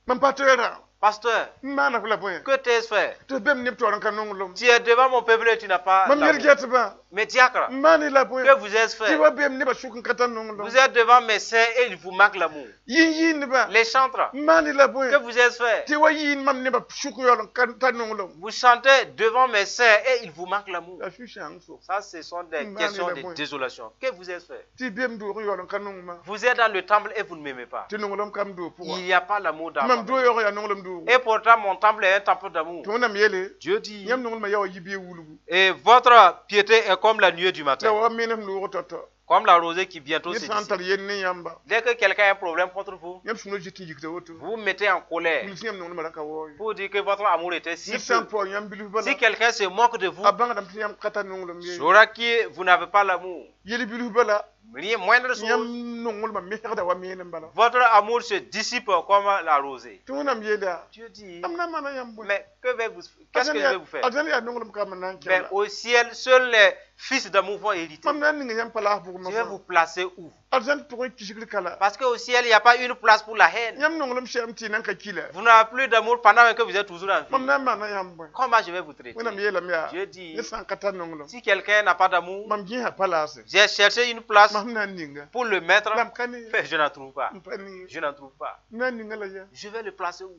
mam patera Pasteur, mana kula point que t'ai-je fait? to bem nip to ran kan nungulum Tu es devant mon peuple et tu n'as pas mam d'amour. yerget ba Mais diacre, mani la point que vous avez ti fait? wa bem niba shukun kata nungulum Vous êtes devant mes saints et il vous manque l'amour. yi niba Les chantres, mani la point que vous avez fait? ti wa yi mam niba shukun yolon kata nungulum Vous chantez devant mes saints et il vous manque l'amour. la shushan so Ça, ce sont des Mani questions la de point. désolation. Que vous avez fait? ti bem do yolon kan nunguma Vous êtes dans le temple et vous ne m'aimez pas. ti nungulum kam do pour Il n'y a pas l'amour dans mam moi. do yo ya nungulum do Et pourtant, mon temple est un temple d'amour. to wonam yele Dieu dit, yam nungul ma yawa yibe wulugu et votre piété est comme la nuée du la matin, wa menam lu toto comme la rosée qui bientôt ni se santal dissipe. yen ni yamba Dès que quelqu'un a un problème contre vous, yam suno jiti jikte woto vous vous mettez en colère ni yam nungul ma raka wo pour dire que votre amour était si ni peu. sampo yam bilu bala Si quelqu'un se moque de vous, abanga dam yam kata nungul mi saura que vous n'avez pas l'amour. yeli bilu bala Rien, moindre yam chose, nungul ma mehda wa menam bala votre amour se dissipe comme la rosée. to wonam yela Dieu dit, amna mana yam bo mais qu'est-ce que je vais vous faire? adani ya nungul ma kam nan Mais kala au ciel, seuls les fils d'amour vont hériter. mam nan ni yam pala bu Je vais ma vous placer où? adan pour kishikli kala Parce qu'au ciel, il n'y a pas une place pour la haine. yam nungul sham ti nan ka kila Vous n'avez plus d'amour pendant que vous êtes toujours en mam vie. nan mana yam bo Comment je vais vous traiter? wonam yela mi ya Dieu dit, ni san kata nungul si quelqu'un n'a pas d'amour, mam gi ha pala se j'ai cherché une place mam nan ninga pour le mettre, lam kani mais je n'en trouve pas. mpani Je n'en trouve pas. nan ninga la ya Je vais le placer où?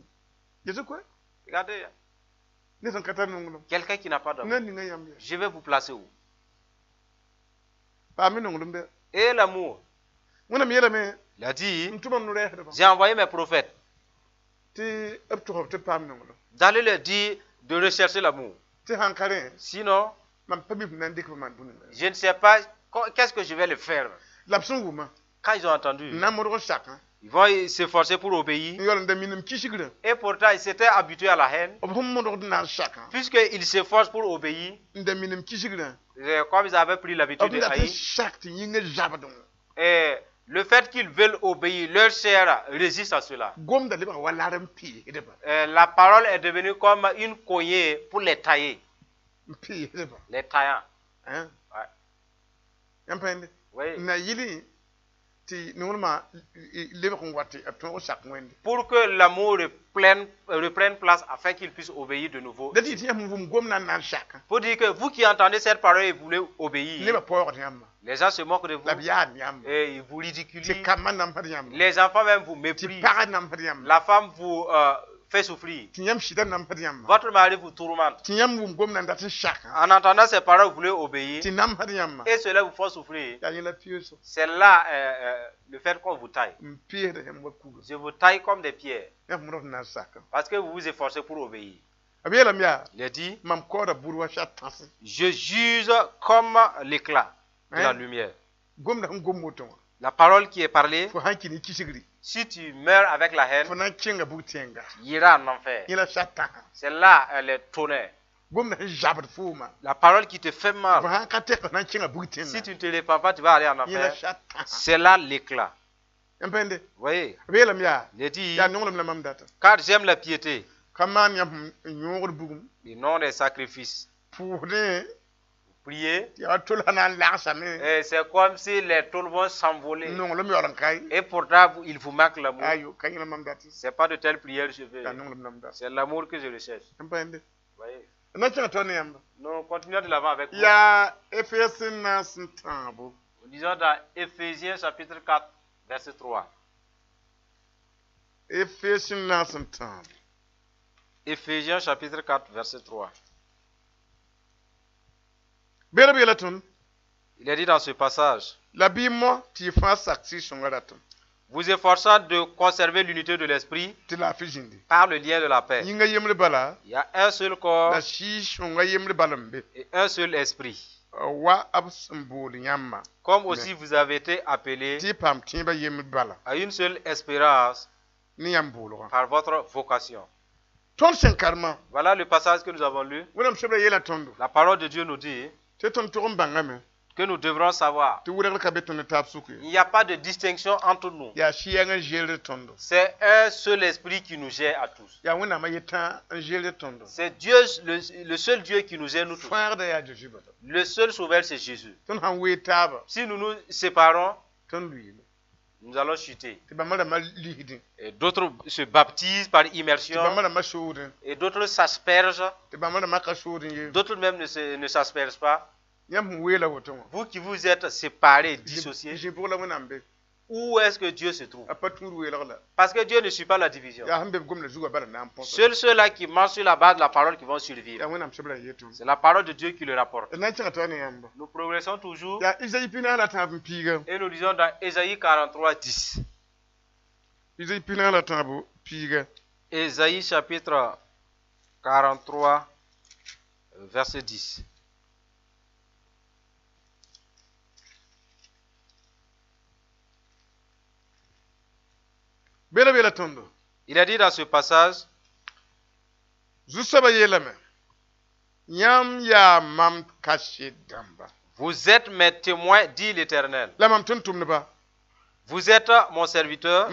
yesu ko Regardez, ni san kata nungul quelqu'un qui n'a pas d'amour. nan ninga yam ya Je vais vous placer où? pa mi nungul be Et l'amour, wonam yela me il a dit, ntuma nu re hada ba j'ai envoyé mes prophètes ti ab to te pam nungul d'aller leur dire de rechercher l'amour. ti hankare Sinon, mam pabi nan dik man bunin je ne sais pas qu'est-ce que je vais le faire. lapsun guma Quand ils ont entendu, na mo ro shaka Ils vont s'efforcer pour obéir. Yol nda minim kishigre. Et pourtant, ils s'étaient habitués à la haine. Obhum mo na shaka. Puisqu'ils s'efforcent pour obéir, Nda minim kishigre. comme ils avaient pris l'habitude de Obla te haïr, shakti yinga jabadon. et le fait qu'ils veulent obéir, leur chair résiste à cela. Gom da liba walaram pi edeba. La parole est devenue comme une cognée pour les tailler, Pi edeba. les taillants. Hein? Ouais. Yampende. Oui. Na yili ti nulma liba kon wati aton sak mwende. Pour que l'amour reprenne place afin qu'ils puissent obéir de nouveau. Dati ti yam vum gom na shaka. Pour dire que vous qui entendez cette parole et voulez obéir, Liba por yamma. les gens se moquent de vous La biyan yamma. et ils vous ridiculisent. Ti kamman nam par yamma. Les enfants même vous Ti méprisent. paga nam par yamma. La femme vous fait souffrir. Ti yam shidan nam par yamma. Votre mari vous tourmente. Ti yam vum gom na ndati shaka. En entendant ces paroles, vous voulez obéir Ti nam par yamma. et cela vous fait souffrir. Ya yila piyoso. C'est là le fait qu'on vous taille. Mpiye da yam wakugo. Je vous taille comme des pierres Yam mo na saka. parce que vous vous efforcez pour obéir. Abiyela miya. Il a dit, Mam koda burwa sha tansi. je juge comme l'éclat de la lumière. Gom na gom moton. La parole qui est parlée, Fo hanki ni kishigri. si tu meurs avec la haine, Fo na kinga butienga. il ira en enfer. Yila shata. C'est là le tonnerre. Gom na jabat fuma. La parole qui te fait Fo mal, hanka te na kinga butienga. si tu ne te répands pas, tu vas aller en Yila enfer. shata. C'est là l'éclat. Yampende. Vous voyez, Abiyela miya. il a dit, Ya nonglam la mam data. car j'aime la piété Kaman yam nyongor bugum. et non des sacrifices. Pour ne Prier, ya tola na laksa me. et c'est comme si les tôles vont s'envoler. Nonglam yolan kai. Et pourtant, il vous manque l'amour. Ayo kanyila mam data. C'est pas de telles prières je fais. Ya nonglam nam data. C'est l'amour que je recherche. Yampende. Vous voyez. Na kinga toni yamba. Nous continuons de l'avant avec vous. Ya Efesin na sintambo. Nous disons dans Éphésiens chapitre 4, verset 3. Efesin na sintambo. Éphésiens chapitre 4, verset 3. Bere bela tun. Il est dit dans ce passage, La bimo ti fa saksi shongaraton. vous efforçant de conserver l'unité de l'esprit Ti la fijindi. par le lien de la paix. Yinga yemre bala. Il y a un seul corps La shi shonga yemre balambe. et un seul esprit. Wa absambul yamma. Comme aussi vous avez été appelés Ti pam timba yemre bala. à une seule espérance Ni yambulu. par votre vocation. Ton senkarma. Voilà le passage que nous avons lu. Wonam shebra yela tondo. La parole de Dieu nous dit Te ton turum bangame. que nous devrons savoir Ti wural ka beton tap suku. il n'y a pas de distinction entre nous. Ya shi yanga jere tondo. C'est un seul esprit qui nous gère à tous. Ya wona ma yeta jere tondo. C'est Dieu, le seul Dieu qui nous gère nous tous. Farda ya jojiba. Le seul sauveur, c'est Jésus. Ton han wetaba. Si nous nous séparons, Ton lui. nous allons chuter. Ti bamala ma lihidi. Et d'autres se baptisent par Ti immersion. bamala ma shudin. Et d'autres s'aspergent. Ti bamala ma ka shudin ye. D'autres même ne s'aspergent pas. Yam wela woton. Vous qui vous êtes séparés, dissociés, J'ai pour la wonambe. où est-ce que Dieu se trouve? Apatur wela la. Parce que Dieu ne suit pas la division. Ya hambe gom la zuwa bala na ampo. Seuls ceux-là qui marchent sur la base de la parole qui vont survivre. Ya wonam shebra yeton. C'est la parole de Dieu qui le rapporte. Na tinga to ne yamba. Nous progressons toujours Ya Isaïe pina la tabu piga. et nous disons dans Ésaïe 43, 10. Isaïe pina la tabu piga. Ésaïe chapitre 43, verset 10. Bela bela tondo. Il a dit dans ce passage, Zusaba yelame. Yam ya mam kashi damba. vous êtes mes témoins, dit l'Éternel. La mam tuntum ne ba. Vous êtes mon serviteur,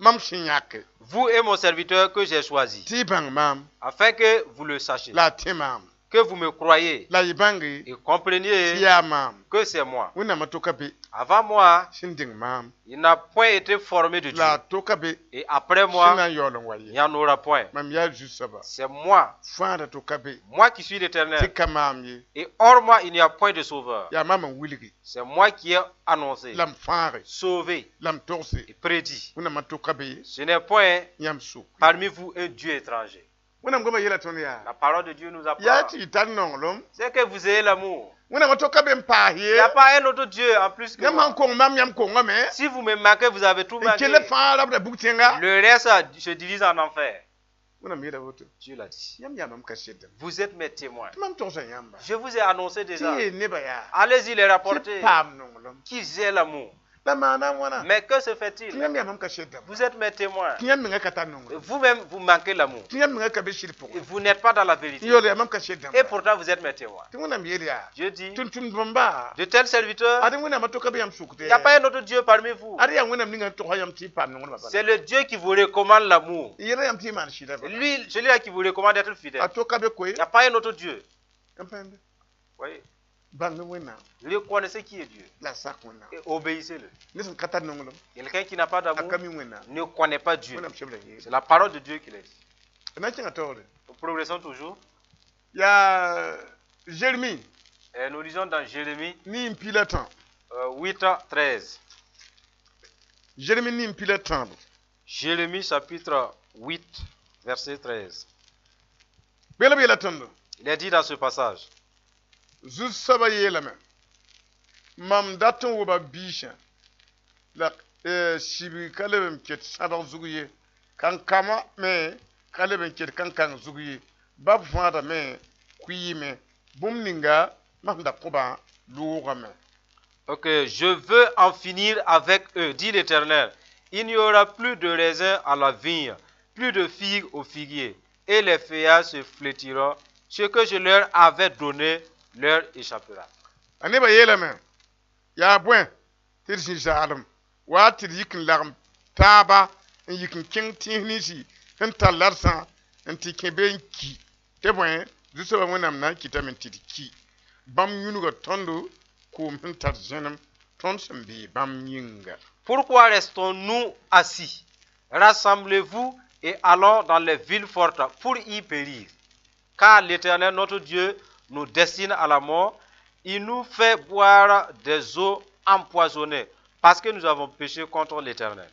Mam shinyake. vous et mon serviteur que j'ai choisi, Ti bang mam. afin que vous le sachiez, La timam. que vous me croyez La ibangi. et compreniez Ya mam. que c'est moi. Wona matoka be. Avant moi, Shinding mam. il n'a point été formé de Dieu. La toka be. Et après moi, Shina yolon il waye. n'y en aura point. Mam ya jusaba. C'est moi, Fanda toka be. moi qui suis Ti l'Éternel. kamam ye. Et hors moi, il n'y a point de sauveur. Ya mama wiligi. C'est moi qui ai annoncé, Lam fare. sauvé Lam torse. et prédit. Wona matoka be. Ce n'est point Yam su. parmi vous un Dieu étranger. Wona ngoma yela ton ya. La parole de Dieu nous Ya apprend. ti tan nonglom. C'est que vous ayez l'amour. Wona matoka be mpa Il n'y ye. a pas un autre Dieu en plus que Yam moi. han ko mam yam ko ngome. Si vous me manquez, vous avez tout manqué. Kele fa la bra buktenga. Le reste se divise en enfer. Wona mira woto. Dieu l'a dit. Yam ya mam kashedam. Vous êtes mes témoins. Mam torsa yamba. Je vous ai annoncé déjà. Ti ne ba ya. Allez-y les rapporter. Pam nonglom. Qu'ils aient l'amour. la mana wana Mais que se fait-il? tinyam ya mam ka shedam Vous êtes mes témoins. tinyam mi nga kata nongo Vous-même, vous manquez l'amour. tinyam mi nga ka be shiri poko Et vous n'êtes pas dans la vérité. yole ya mam ka shedam Et pourtant, vous êtes mes témoins. tingona mi ya Dieu dit, tuntun bomba de tels serviteurs, adi ngona matoka be yam sukute il n'y a pas un autre Dieu parmi vous. adi ya ngona mi nga to hayam ti pam nongo baba C'est le Dieu qui vous recommande l'amour. yere yam ti man shida ba Lui, celui-là qui vous recommande d'être fidèle. atoka be koy Il n'y a pas un autre Dieu. empende Voyez, bang wena reconnaissez qui est Dieu la sak wena et obéissez-le. nisan kata nongo Quelqu'un qui n'a pas d'amour akami wena ne connaît pas Dieu. wena mshebla ye C'est la parole de Dieu qui l'a dit. na chinga tole Nous progressons toujours. ya Jérémie Et nous lisons dans Jérémie ni mpila tan 8, 13. Jérémie ni mpila tan Jérémie chapitre 8, verset 13. bela bela tan Il est dit dans ce passage, zu saba yelame mam daton wo ba bisha la shibi kalebem ket sabar zuguye kan kama me kalebem ket kan kan zuguye bab fada me kuyime bumninga mahda kuba lugame. ok, je veux en finir avec eux, dit l'Éternel. Il n'y aura plus de raisins à la vigne, plus de figues au figuier, et les feuillages se flétiront. Ce que je leur avais donné leur échappera. Ane ba yelame ya bwen tirsin jalam wa tir yikin lagam taba en yikin king tinisi en talarsa en tikin ben ki te bwen zu saba wonam na kitamen ki bam yunuga tondo ko min tar jenam ton sambi bam yinga. Pourquoi restons-nous assis? Rassemblez-vous et allons dans les villes fortes pour y périr. Car l'Éternel, notre Dieu, nous destine à la mort. Il nous fait boire des eaux empoisonnées parce que nous avons péché contre l'Éternel.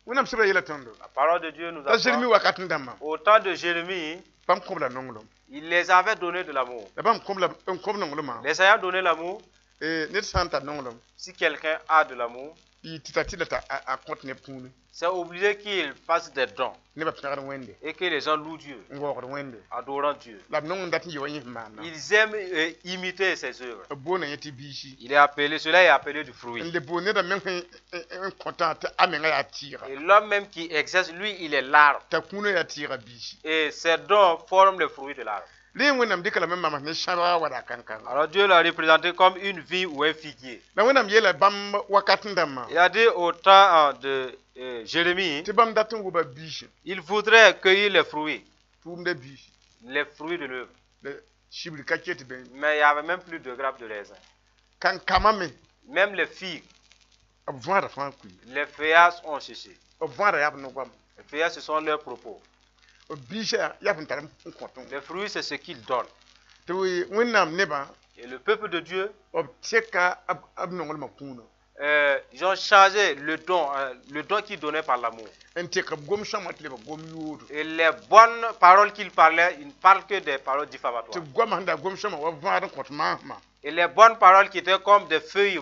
Wonam saba yela tondo La parole de Dieu nous ta Jérémie apprend. wakatin dama Au temps de Jérémie, bam kobla nongolom il les avait donné de l'amour. bam kobla en kob nongoloma Les ayant donné l'amour, net santa nongolom si quelqu'un a de l'amour, i titatila ta a kontne puni c'est obligé qu'il fasse des dons ne ba pinagar wende et que les gens louent Dieu, ngor wende adorant Dieu. la nongon dati yoyi mana Ils aiment imiter ses œuvres. bona yeti bishi Il est appelé, cela est appelé du fruit. le bonne da men en content amenga ya tira Et l'homme même qui exerce, lui, il est l'arbre. ta kuno ya tira bishi Et ces dons forment le fruit de l'arbre. le wonam dikala men mama ne shaba wada kankan Alors Dieu l'a représenté comme une vigne ou un figuier. la wonam yela bam wakatin dama Il a dit au temps de Jérémie, te bam daton go ba bishi il voudrait cueillir tum de bishi les fruits de l'œuvre. le shibri kaketi ben Mais il n'y avait même plus de grappes de raisin. kan kamame Même les figues, obvara fan kui les feuillages ont séché. obvara yab no gwam Les feuillages, ce sont leurs propos. bisha yab ntaram konton Les fruits, c'est ce qu'ils donnent. te wonam neba Et le peuple de Dieu, ob teka ab nongol makuno ils ont changé le don qu'ils donnaient par l'amour. en teka gom shamat leba gom yudu Et les bonnes paroles qu'il parlait, il ne parle que des paroles te diffamatoires. gom handa gom shama wa vara kotma ma Et les bonnes paroles qui étaient comme des feuilles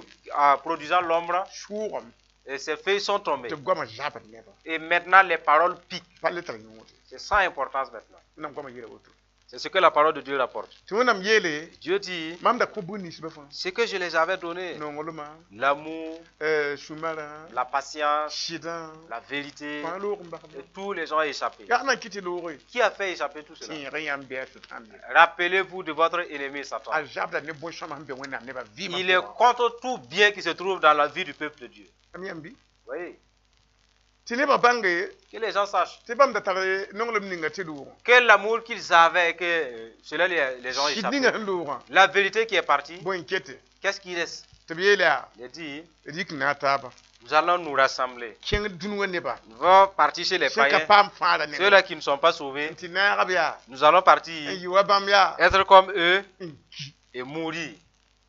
produisant l'ombre, shuram et ces feuilles sont tombées. te goma jabat neba Et maintenant, les paroles piquent. palle tar yudu C'est sans importance maintenant. nam goma yele wotu C'est ce que la parole de Dieu rapporte. te wonam yele Dieu dit, mam da ko buni sibe fon ce que je les avais donné, nongoluma l'amour, shumara la patience, shidan la vérité, fa lo gum et tous les ont échappé. ya na kiti lo ri Qui a fait échapper tout cela? tin rien bien tout ambi Rappelez-vous de votre ennemi Satan. a jabda ne bon shama be wonam neba vi ma Il est contre tout bien qui se trouve dans la vie du peuple de Dieu. ami ambi Vous voyez? ti neba bange Que les gens sachent te bam da tare nongolum ninga te lo que l'amour qu'ils avaient et que cela les gens ont shidinga échappé. lo La vérité qui est partie, bon kete qu'est-ce qui reste? te biela Il a dit, dik na taba nous allons nous rassembler. king dunwa neba Nous allons partir chez les se ka païens, pam fara ne ceux-là qui ne sont pas sauvés. ti na rabia Nous allons partir, yiwa bam ya être comme eux et mourir.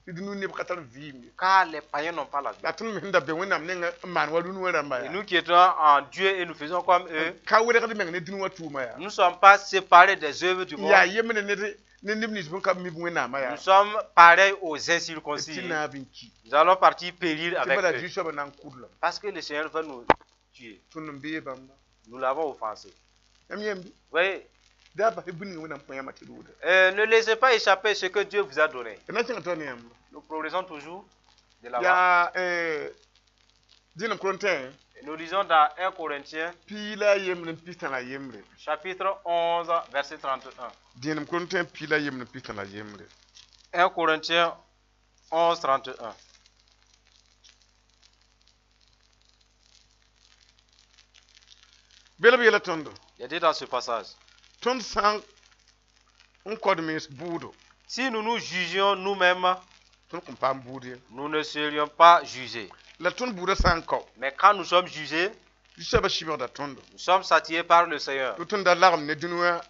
ti dunu ne katal vi mi Car les païens n'ont pas la vie. la tun mi hinda be wonam ne man wa dunu wala Et mbaya nous qui étions en Dieu et nous faisons comme eux, ka wele kadi meng ne dunu wa tuma ya nous ne sommes pas séparés des œuvres du monde. ya yemene ne nibni bun kam mi bun na ma ya Nous sommes pareils aux ti incirconcis. na binki Nous allons partir périr ti avec bala eux. ju shoba nan kudla Parce que le Seigneur veut nous tuer. tunum be bamba Nous l'avons offensé. am yembi Vous voyez? da ba hebun ngi wonam poya mati duda Ne laissez pas échapper ce que Dieu vous a donné. na tinga to ne am Nous progressons toujours de l'avant. ya Dinam Krontin, Nous lisons dans 1 Corinthiens, Pila Yemlen Pitana Yemre. chapitre 11, verset 31. Dinam Krontin, Pila Yemlen Pitana Yemre. 1 Corinthiens 11, 31. Bela Bela Tondo. Il dit dans ce passage, Ton sang, on code mes boudo. si nous nous jugions nous-mêmes, Ton compam boudé. nous ne serions pas jugés. La ton bouda sang ko. Mais quand nous sommes jugés, Tu sais pas chiber da tondo. nous sommes satisfaits par le Seigneur, Tu ton da larme ne dunua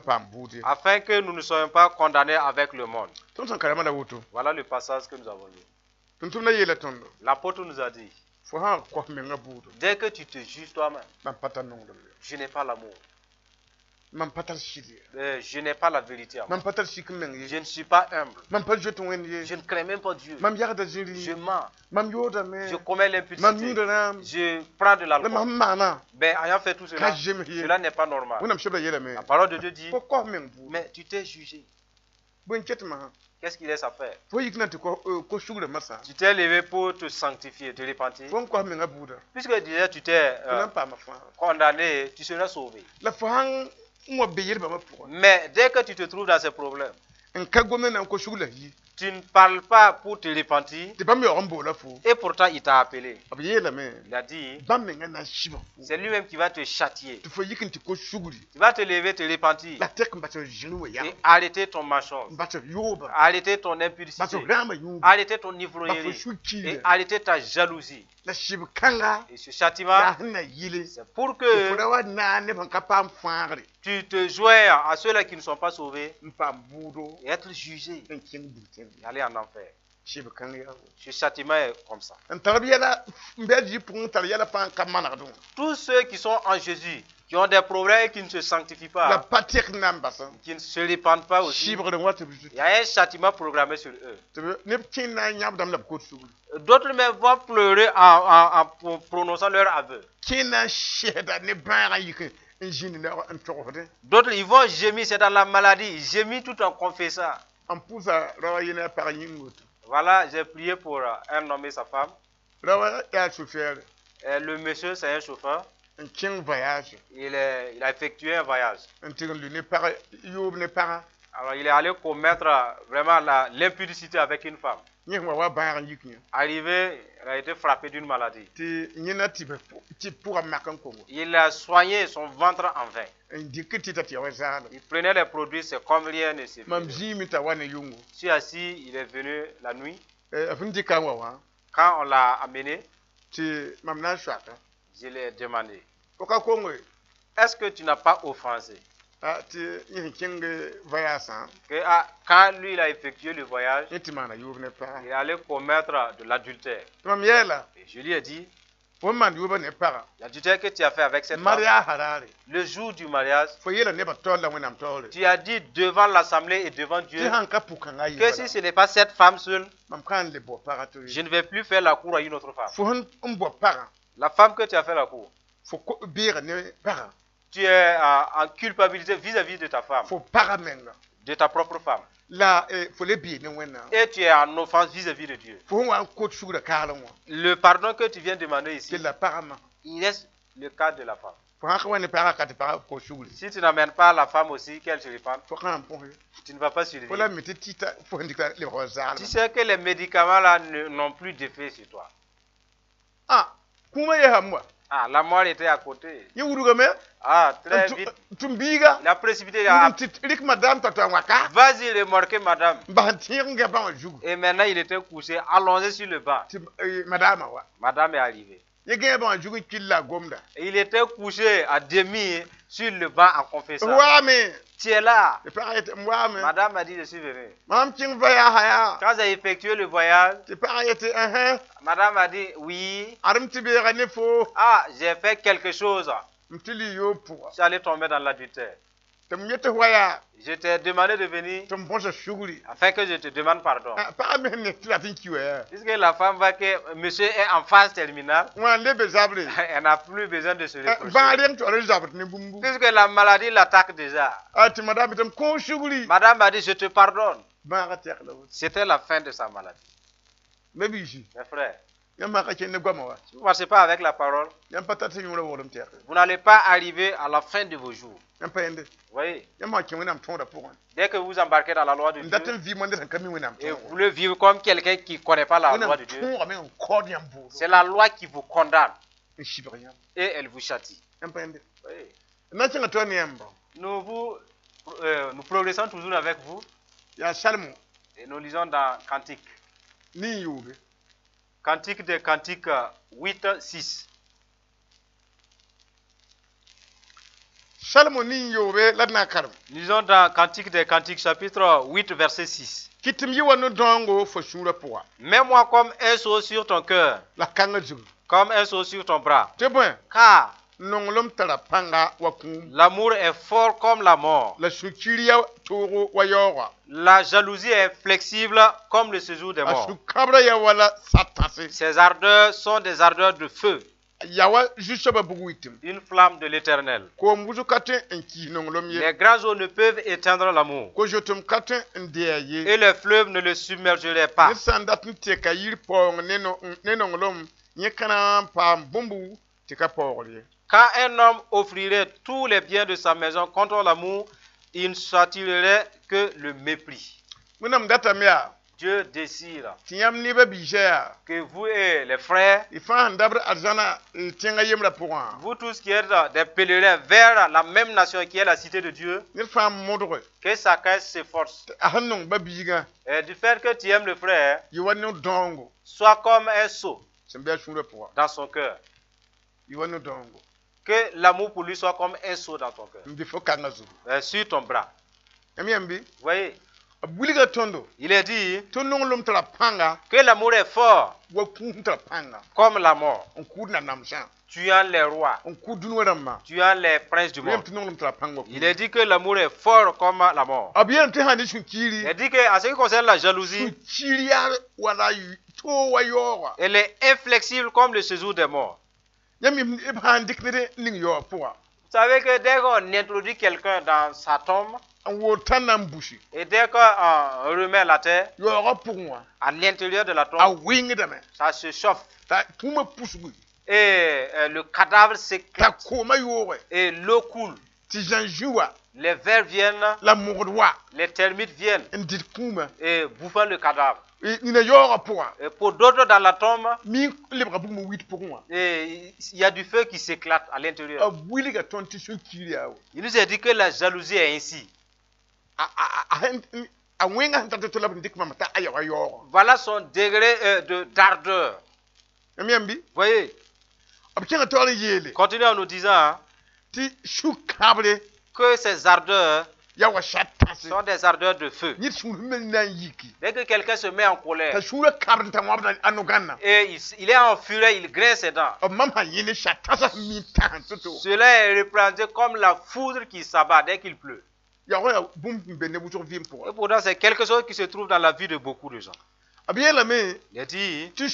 pam boudé. afin que nous ne soyons pas condamnés avec le monde. Ton sang karama da woto. Voilà le passage que nous avons lu. Ton tum na yela tondo. L'apôtre nous a dit, Fo ha ko me nga boudo. dès que tu te juges toi-même, Man pata nongdo. je n'ai pas l'amour, Man pata shidi. je n'ai pas la vérité en moi. Man pata shikmen Je ye. ne suis pas humble, Man pa jeton wen ye. je ne crains même pas Dieu, Mam yarda je jiri. mens, Mam yoda me. je commets Mam l'impudicité, yuda ram. je prends de La l'alcool. mam mana. Ben, ayant fait tout Ka cela, jeme ye. cela n'est pas normal. Wonam shebla yela me. La parole de Dieu dit, Fo ko men boudo. mais tu t'es jugé. Bon chetma. Qu'est-ce qu'il laisse à faire? Fo yiknante ko shugre masa. Tu t'es levé pour te sanctifier, te repentir. Fo ko me nga boudo. Puisque déjà tu t'es Nan pa ma fa. condamné, tu seras sauvé. La fo hang mo be yel ba ma pour. Mais dès que tu te trouves dans ces problèmes, En ka gomna nan ko shugla yi. tu ne parles pas pour te repentir, Te bam yo rambo la fo. et pourtant il t'a appelé. Ab yela me. Il a dit, Bam me nga na shiba fo. c'est lui-même qui va te châtier. Tu fo yikinti ko shugri. Tu vas te lever, te repentir, La tek mbato jinu ya. et arrêter ton mensonge, Mbato yoba. arrêter ton Mbato impudicité, rama yu. arrêter ton Bafo ivrognerie, et shuki. arrêter ta jalousie. La shib kanga. Et ce Ya châtiment, hna yile. c'est pour Fo que da wa na ne ban ka pam fangre. tu te joignes à ceux-là qui ne sont pas sauvés Mpam budo. et être jugé En kin buten. et aller en enfer. Shib kanga ya. Ce châtiment est comme ça. En tarbiya la mbeji pour tarbiya la pan kamana do. Tous ceux qui sont en Jésus, qui ont des problèmes et qui ne se sanctifient La pas, patek nambasa. qui ne se répandent pas aussi, Shibre de wat il y a un châtiment programmé sur eux. ne kin na nyab dam la ko shugri. D'autres même vont pleurer en prononçant leur aveu. Kin na sheda ne bara yikin. Injini na en tokode. D'autres, ils vont gémir, c'est dans la maladie, ils gémissent tout en confessant. En pousa rawa yina par yingut. Voilà, j'ai prié pour un homme et sa femme. Rawa ya chauffeur. Et le monsieur, c'est un chauffeur. Un kin voyage. Il a effectué un voyage. Un tigre lui ne para yob ne para. Alors, il est allé commettre vraiment l'impudicité avec une femme. Ni wa bara yikni. Arrivé, il a été frappé d'une maladie. Ti nyina ti pour makan kongo. Il a soigné son ventre en vain. Un dikiti ta ti wazana. Il prenait les produits, c'est comme rien ne s'est Mam fait. jimi ta wane yungu. Je suis assis, il est venu la nuit. Afin di kan wa. Quand on l'a amené, Ti mam na shaka. je lui ai demandé, Oka kongo. est-ce que tu n'as pas offensé? Ti yin kinge voyage hein. Que, quand lui il a effectué le voyage, Eti mana yob ne para. il allait commettre de l'adultère. Mam yela. Et je lui ai dit, Woman yob ne para. l'adultère que tu as fait avec cette femme, Maria harare. le jour du mariage, Fo yela ne ba tola wenam tole. tu as dit devant l'assemblée et devant Ti Dieu han ka pukanga yi. que si ce n'est pas cette femme seule, Mam kan le bo para to. je ne vais plus faire la cour à une autre femme. Fo hun bo para. La femme que tu as fait la cour, Fo ko bire ne para. tu es en culpabilité vis-à-vis de ta femme, Fo para menga. de ta propre femme. La fo le bi ne wena. Et tu es en offense vis-à-vis de Dieu. Fo wa ko shugura kala mo. Le pardon que tu viens demander Ti ici, la para ma. il reste le cas de la femme. Fo ha ka wane para ka te para ko shuguri. Si tu n'amènes pas la femme aussi, qu'elle se répande, Fo kan po. tu ne vas pas Fo survivre. la meti tita fo ndika le rozal. Tu sais que les médicaments là n'ont plus d'effet sur toi. Ah, kuma ye hamwa. Ah, la mort était à côté. Ye wuruga me? Ah, très vite. Tumbiga. Il a précipité. Il a... Rik madame ta ta waka. Vas-y, remorquez madame. Ba tinga ba jugu. Et maintenant, il était couché, allongé sur le banc. Madame wa. Madame est arrivée. Ye ge ba jugu killa gomda. Et il était couché à demi sur le banc en confessant. Wa me. Tu es là. Te para ye moi me. Madame m'a dit, je suis venu. Mam ting vaya haya. Quand j'ai effectué le voyage, Te para ye te madame m'a dit, oui. Arim ti be ne fo. Ah, j'ai fait quelque chose. Mtili yo pour. Je suis allé tomber dans l'adultère. Te myete waya. Je t'ai demandé de venir Te mponsa shuguri. afin que je te demande pardon. Para me ne tu la tinki wa. Puisque la femme voit que monsieur est en phase terminale, Wa le bezabre. elle n'a plus besoin de se reprocher. Ba rem to rezabre ne bumbu. Puisque la maladie l'attaque déjà. Ati madame tem ko shuguri. Madame m'a dit, je te pardonne. Ba ga tek la. C'était la fin de sa maladie. Nabi ji. Mes frères, Yamba ka kenne gwama wa. Si vous ne marchez pas avec la parole, Yamba tata nyura wolum tek. vous n'allez pas arriver à la fin de vos jours. Yamba yende. Vous voyez, Yamba ki wenam tonda pour. dès que vous embarquez dans la loi de Dieu, Ndaten vi monde tan kami wenam et tonda. vous voulez vivre comme quelqu'un qui ne connaît pas la loi de Dieu, Tonda men kod yam bu. c'est la loi qui vous condamne Shibriyam. et elle vous châtie. Yamba yende. Vous voyez. Na tinga to ni yamba. Nous progressons toujours avec vous Ya salmo et nous lisons dans Cantique. ni yube. Cantique de Cantique 8, 6. Salmo ni yube ladna karam. Lisons dans Cantique de Cantique chapitre 8, verset 6. Kitim yi wanu dongo fo shura pour. Mets-moi comme un seau sur ton cœur, La kanga zum. comme un seau sur ton bras. Te bon. Car Nongolom tara panga wa kum. l'amour est fort comme la mort. La sukiria toro wa yora. La jalousie est flexible comme le séjour des morts. Asu kabra ya wala satase. Ses ardeurs sont des ardeurs de feu, Yawa jusaba bugu itim. une flamme de l'éternel. Ko mbuzu katen enki nongolom ye. Les grands eaux ne peuvent éteindre l'amour, Ko jotum katen ndea ye. et les fleuves ne le submergeraient pas. Ne sandat nte ka yir pong ne nongolom nye kana pa bumbu te ka poglie. Quand un homme offrirait tous les biens de sa maison contre l'amour, il ne s'attirerait que le mépris. Munam data mea. Dieu désire Tiam ni ba bijaya. que vous et les frères, Ifa ndabre arzana tienga yemra pour. vous tous qui êtes des pèlerins vers la même nation qui est la cité de Dieu, Ne fa modre. que chacun s'efforce. Ahanong ba biga. Et du fait que tu aimes le frère, Yiwanu dongo. sois comme un seau Sembia shura pour. dans son cœur. Yiwanu dongo. Que l'amour pour lui soit comme un seau dans ton cœur, Mbifo kanga zuru. sur ton bras. Emiambi. Vous voyez, Abuliga tondo. il est dit Tonong lom tara panga. que l'amour est fort Wa kum tara panga. comme la mort. On kud na namshan. Tuant les rois, On kud dunwerama. tuant les princes du Même monde. tonong lom tara panga. Il est dit que l'amour est fort comme la mort. Abien te hani Il shukiri. est dit qu'en ce qui concerne la jalousie, Shukiri ya wala yu. To wa yora. elle est inflexible comme le séjour des morts. Yami ibhan diknere ning yo pour. Vous savez que dès qu'on introduit quelqu'un dans sa tombe, En wo tanam bushi. et dès qu'on remet la terre, Yora pour moi. à l'intérieur de la A tombe, wing dame. ça se chauffe. Ta kuma pusgu. Et le cadavre Ta s'éclate. koma yore. Et l'eau coule. Ti janjua. Les vers viennent, La mordwa. les termites viennent Ndit kuma. et bouffent le cadavre. Ina yora pour. Et pour d'autres dans la tombe, Mi lebra bu mo wit pour moi. et il y a du feu qui s'éclate à A l'intérieur. wiliga tonti shukiri ya. Il nous a dit que la jalousie est ainsi. A wenga hanta to lab ndik mama ta ayawa yora. Voilà son degré d'ardeur. Emiambi. Vous voyez, Abkenga to yele. continue en nous disant hein, Ti shukable que ces ardeurs yawa shatase. sont des ardeurs de feu. Ni shurumel na yiki. Dès que quelqu'un se met en colère Ta shura kabrta wabna anogana. et il est en fureur, il grince ses dents. Mama yele shatasa mi tan toto. Cela est représenté comme la foudre qui s'abat dès qu'il pleut. Yawa bum bene bu vim Et pour. pourtant, c'est quelque chose qui se trouve dans la vie de beaucoup de gens. Abiela me Il a dit tu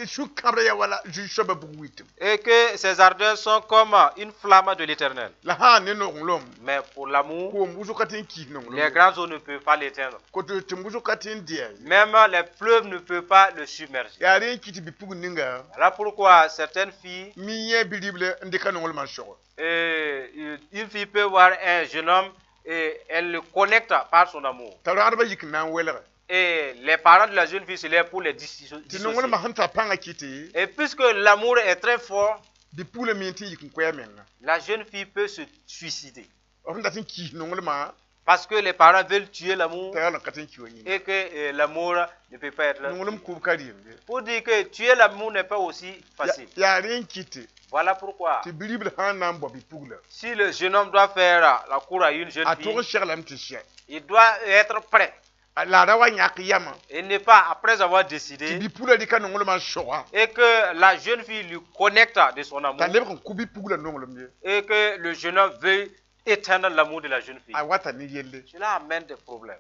shukable ya wala ju shoba bu wit. et que ces ardeurs sont comme une flamme de l'éternel. La ha ne no ngolom. Mais pour l'amour, Ko mbuzo katin ki no les ngolom. grands eaux ne peuvent pas l'éteindre. Ko te mbuzo katin dia. Même les fleuves ne peuvent pas le submerger. Ya re kiti bi pugu ninga. Voilà pourquoi certaines filles, Mi ye bilible ndika no ngolman shogo. une fille peut voir un jeune homme et elle le connecte par son amour. Talo arba yik nan welere. Et les parents de la jeune fille se lèvent pour les Ti no dissocier. ngolma hanta panga kiti. Et puisque l'amour est très fort, Di pula mi ti yik nkoya menna. la jeune fille peut se suicider. O handa tin ki no ngolma Parce que les parents veulent tuer l'amour ta yala katin ki woni. et que l'amour ne peut pas être là. No ngolum ku kari. Pour dire que tuer l'amour n'est pas aussi facile. Ya re kiti. Voilà pourquoi, Ti bilible han nan bo bi pugla. si le jeune homme doit faire la cour à une jeune A fille, to shaglam ti she. il doit être prêt. La rawa nyak yama. Et ne pas, après avoir Ti décidé, bi pula di kan ngolma showa. et que la jeune fille lui connecte de son amour, Ta lebe kan ku bi pugla no ngolom ye. et que le jeune homme veuille éteindre l'amour de la jeune fille. A wata ni yelle. Cela amène des problèmes.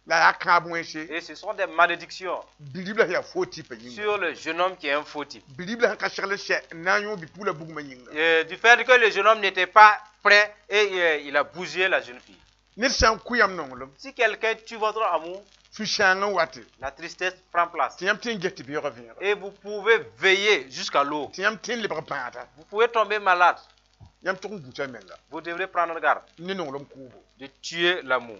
La ya ka bu she. Et ce sont des malédictions Bilible ya foti pa yin. sur le jeune homme qui est un faux type. Bilible han ka shagle she nanyo bi pula bugma yinga. Et du fait que le jeune homme n'était pas prêt et il a bousillé la jeune fille. Nir san kuyam no ngolom. Si quelqu'un tue votre amour, Fushanga wati. La tristesse prend place. Tiam tin get bi revenir. Et vous pouvez veiller jusqu'à l'eau. Tiam tin libre pata. Vous pouvez tomber malade. Yam tung bucha menga. Vous devrez prendre garde Ni nongolom kubo. de tuer l'amour.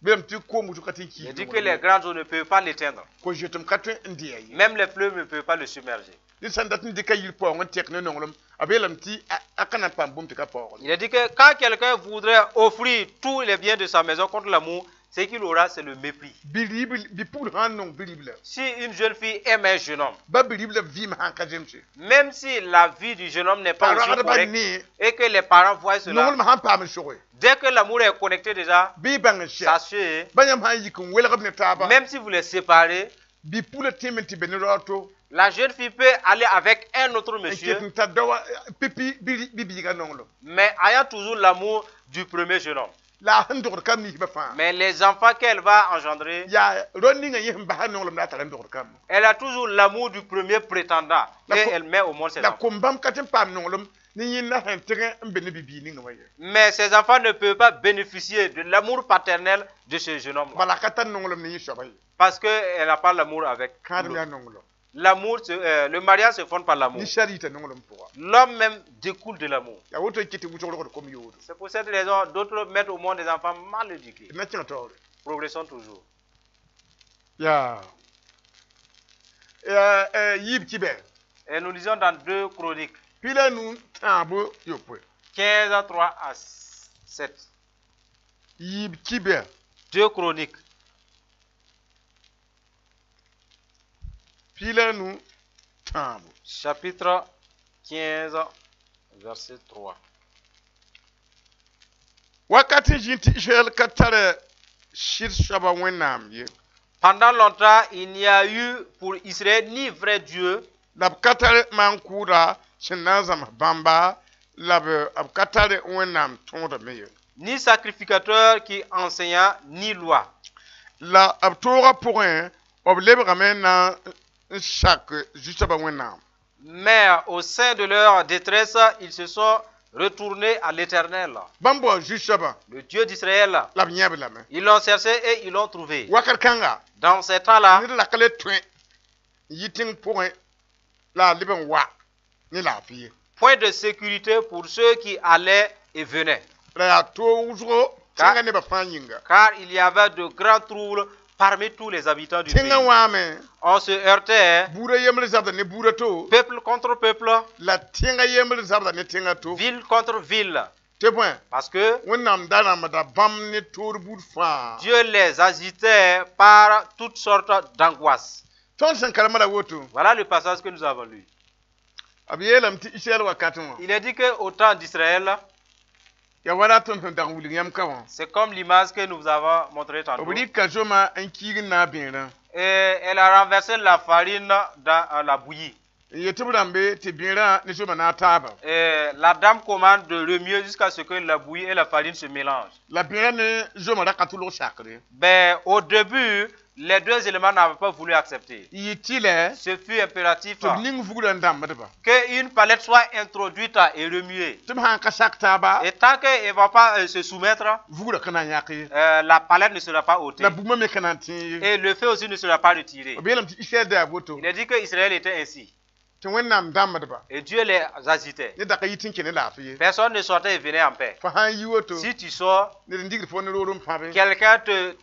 Bem tu ko mutu kati ki. Il dit que les grandes eaux ne peuvent pas l'éteindre. Ko jetum katun ndiya yi. Même les fleuves ne peuvent pas le submerger. Di sandatin de kayil po ngon tek ne nongolom. Abelam ti akana pam bum te ka po. Il a dit que quand quelqu'un voudrait offrir tous les biens de sa maison contre l'amour, ce qu'il aura, c'est le mépris. Bilibil bi pour han non bilibil. Si une jeune fille aime un jeune homme, Ba bilibil vim han ka jemsi. même si la vie du jeune homme n'est pas aussi Para ba correcte ni et que les parents voient cela, nongolom han pam showe. dès que l'amour est connecté déjà, Bi bang she. sachez, Banyam han yikun welgab ne taba. même si vous les séparez, Bi pour le timenti benerato. la jeune fille peut aller avec un autre monsieur, Monsieur tadawa pipi bibi ga nongolom. mais ayant toujours l'amour du premier jeune homme. La handur kam ni ba fa. Mais les enfants qu'elle va engendrer, Ya running yim ba han nongolom na tarandur kam. elle a toujours l'amour du premier prétendant et elle met au monde ses La enfants. kumbam katin pam nongolom ni yin na han tege mbene bibi ni ngwaye. Mais ces enfants ne peuvent pas bénéficier de l'amour paternel de ce jeune homme Bala katan nongolom ni shobai. parce qu'elle n'a pas l'amour avec Kadam ya l'autre. nongolom. L'amour, le mariage se fonde par l'amour. Ni sharita nongolom pour. L'homme même découle de l'amour. Ya woto kiti wuto ko kom yodo. C'est pour cette raison d'autres mettent au monde des enfants mal éduqués. Na tin tawre. Progressons toujours. Ya yib kibe. Et nous lisons dans 2 Chroniques, Pila nu tabo yopwe. 15 3 à 7. Yib kibe. 2 Chroniques, Pila nu tabo. chapitre 15, verset 3. Wakati jinti Israël katare shir shaba wenam ye. Pendant longtemps, il n'y a eu pour Israël ni vrai Dieu, Lab katare mankura shinazam bamba lab ab katare wenam tonda meye. ni sacrificateur qui enseignant, ni loi. La ab tora pour un ob lebrame na chaque juste ba wenam. Mais au sein de leur détresse, ils se sont retournés à l'Éternel, Bambo juste ba le Dieu d'Israël. lab nyablame. Ils l'ont cherché et ils l'ont trouvé. Wakar kanga Dans ces temps-là, ni la kale twen yiting pour un la liben wa ni la fille. point de sécurité pour ceux qui allaient et venaient, La to uzro tinga ne ba fanyinga. car il y avait de grands troubles parmi tous les habitants du pays. Tinga wa me On se heurtait, bura yemle zabda ne bura to. peuple contre peuple, La tinga yemle zabda ne tinga to. ville contre ville, Te point. parce que Wonnam dana mada bam ne tour bur fa. Dieu les agitait par toutes sortes d'angoisses. Ton san kalama da woto. Voilà le passage que nous avons lu. Abiyelam ti Israël wakatun. Il est dit qu'au temps d'Israël, Ya wala ton da wuli yam kawan. c'est comme l'image que nous vous avons montrée tantôt. Obudi kajoma an kiri na binra. Et elle a renversé la farine dans la bouillie. Ye tibrambe ti binra ne joma na taba. Et la dame commande de remuer jusqu'à ce que la bouillie et la farine se mélangent. La binra ne joma da katulo chakre. Ben, au début, les 2 éléments n'avaient pas voulu accepter. Yitile Ce fut impératif to ning vugulan dam madaba. qu'une palette soit introduite et remuée. Tim han ka taba Et tant qu'elle ne va pas se soumettre, vugula kana yaki. la palette ne sera pas ôtée. La buma me kana ti. Et le feu aussi ne sera pas retiré. Obiyelam ti Israël da woto. Il a dit que Israël était ainsi. Ti wonnam dam madaba. Et Dieu les agitait. Ne da ka yitin kene la fiye. Personne ne sortait et venait en paix. Fa han yi woto. Si tu sors, Ne ndigri fo ne rorum fabe. quelqu'un te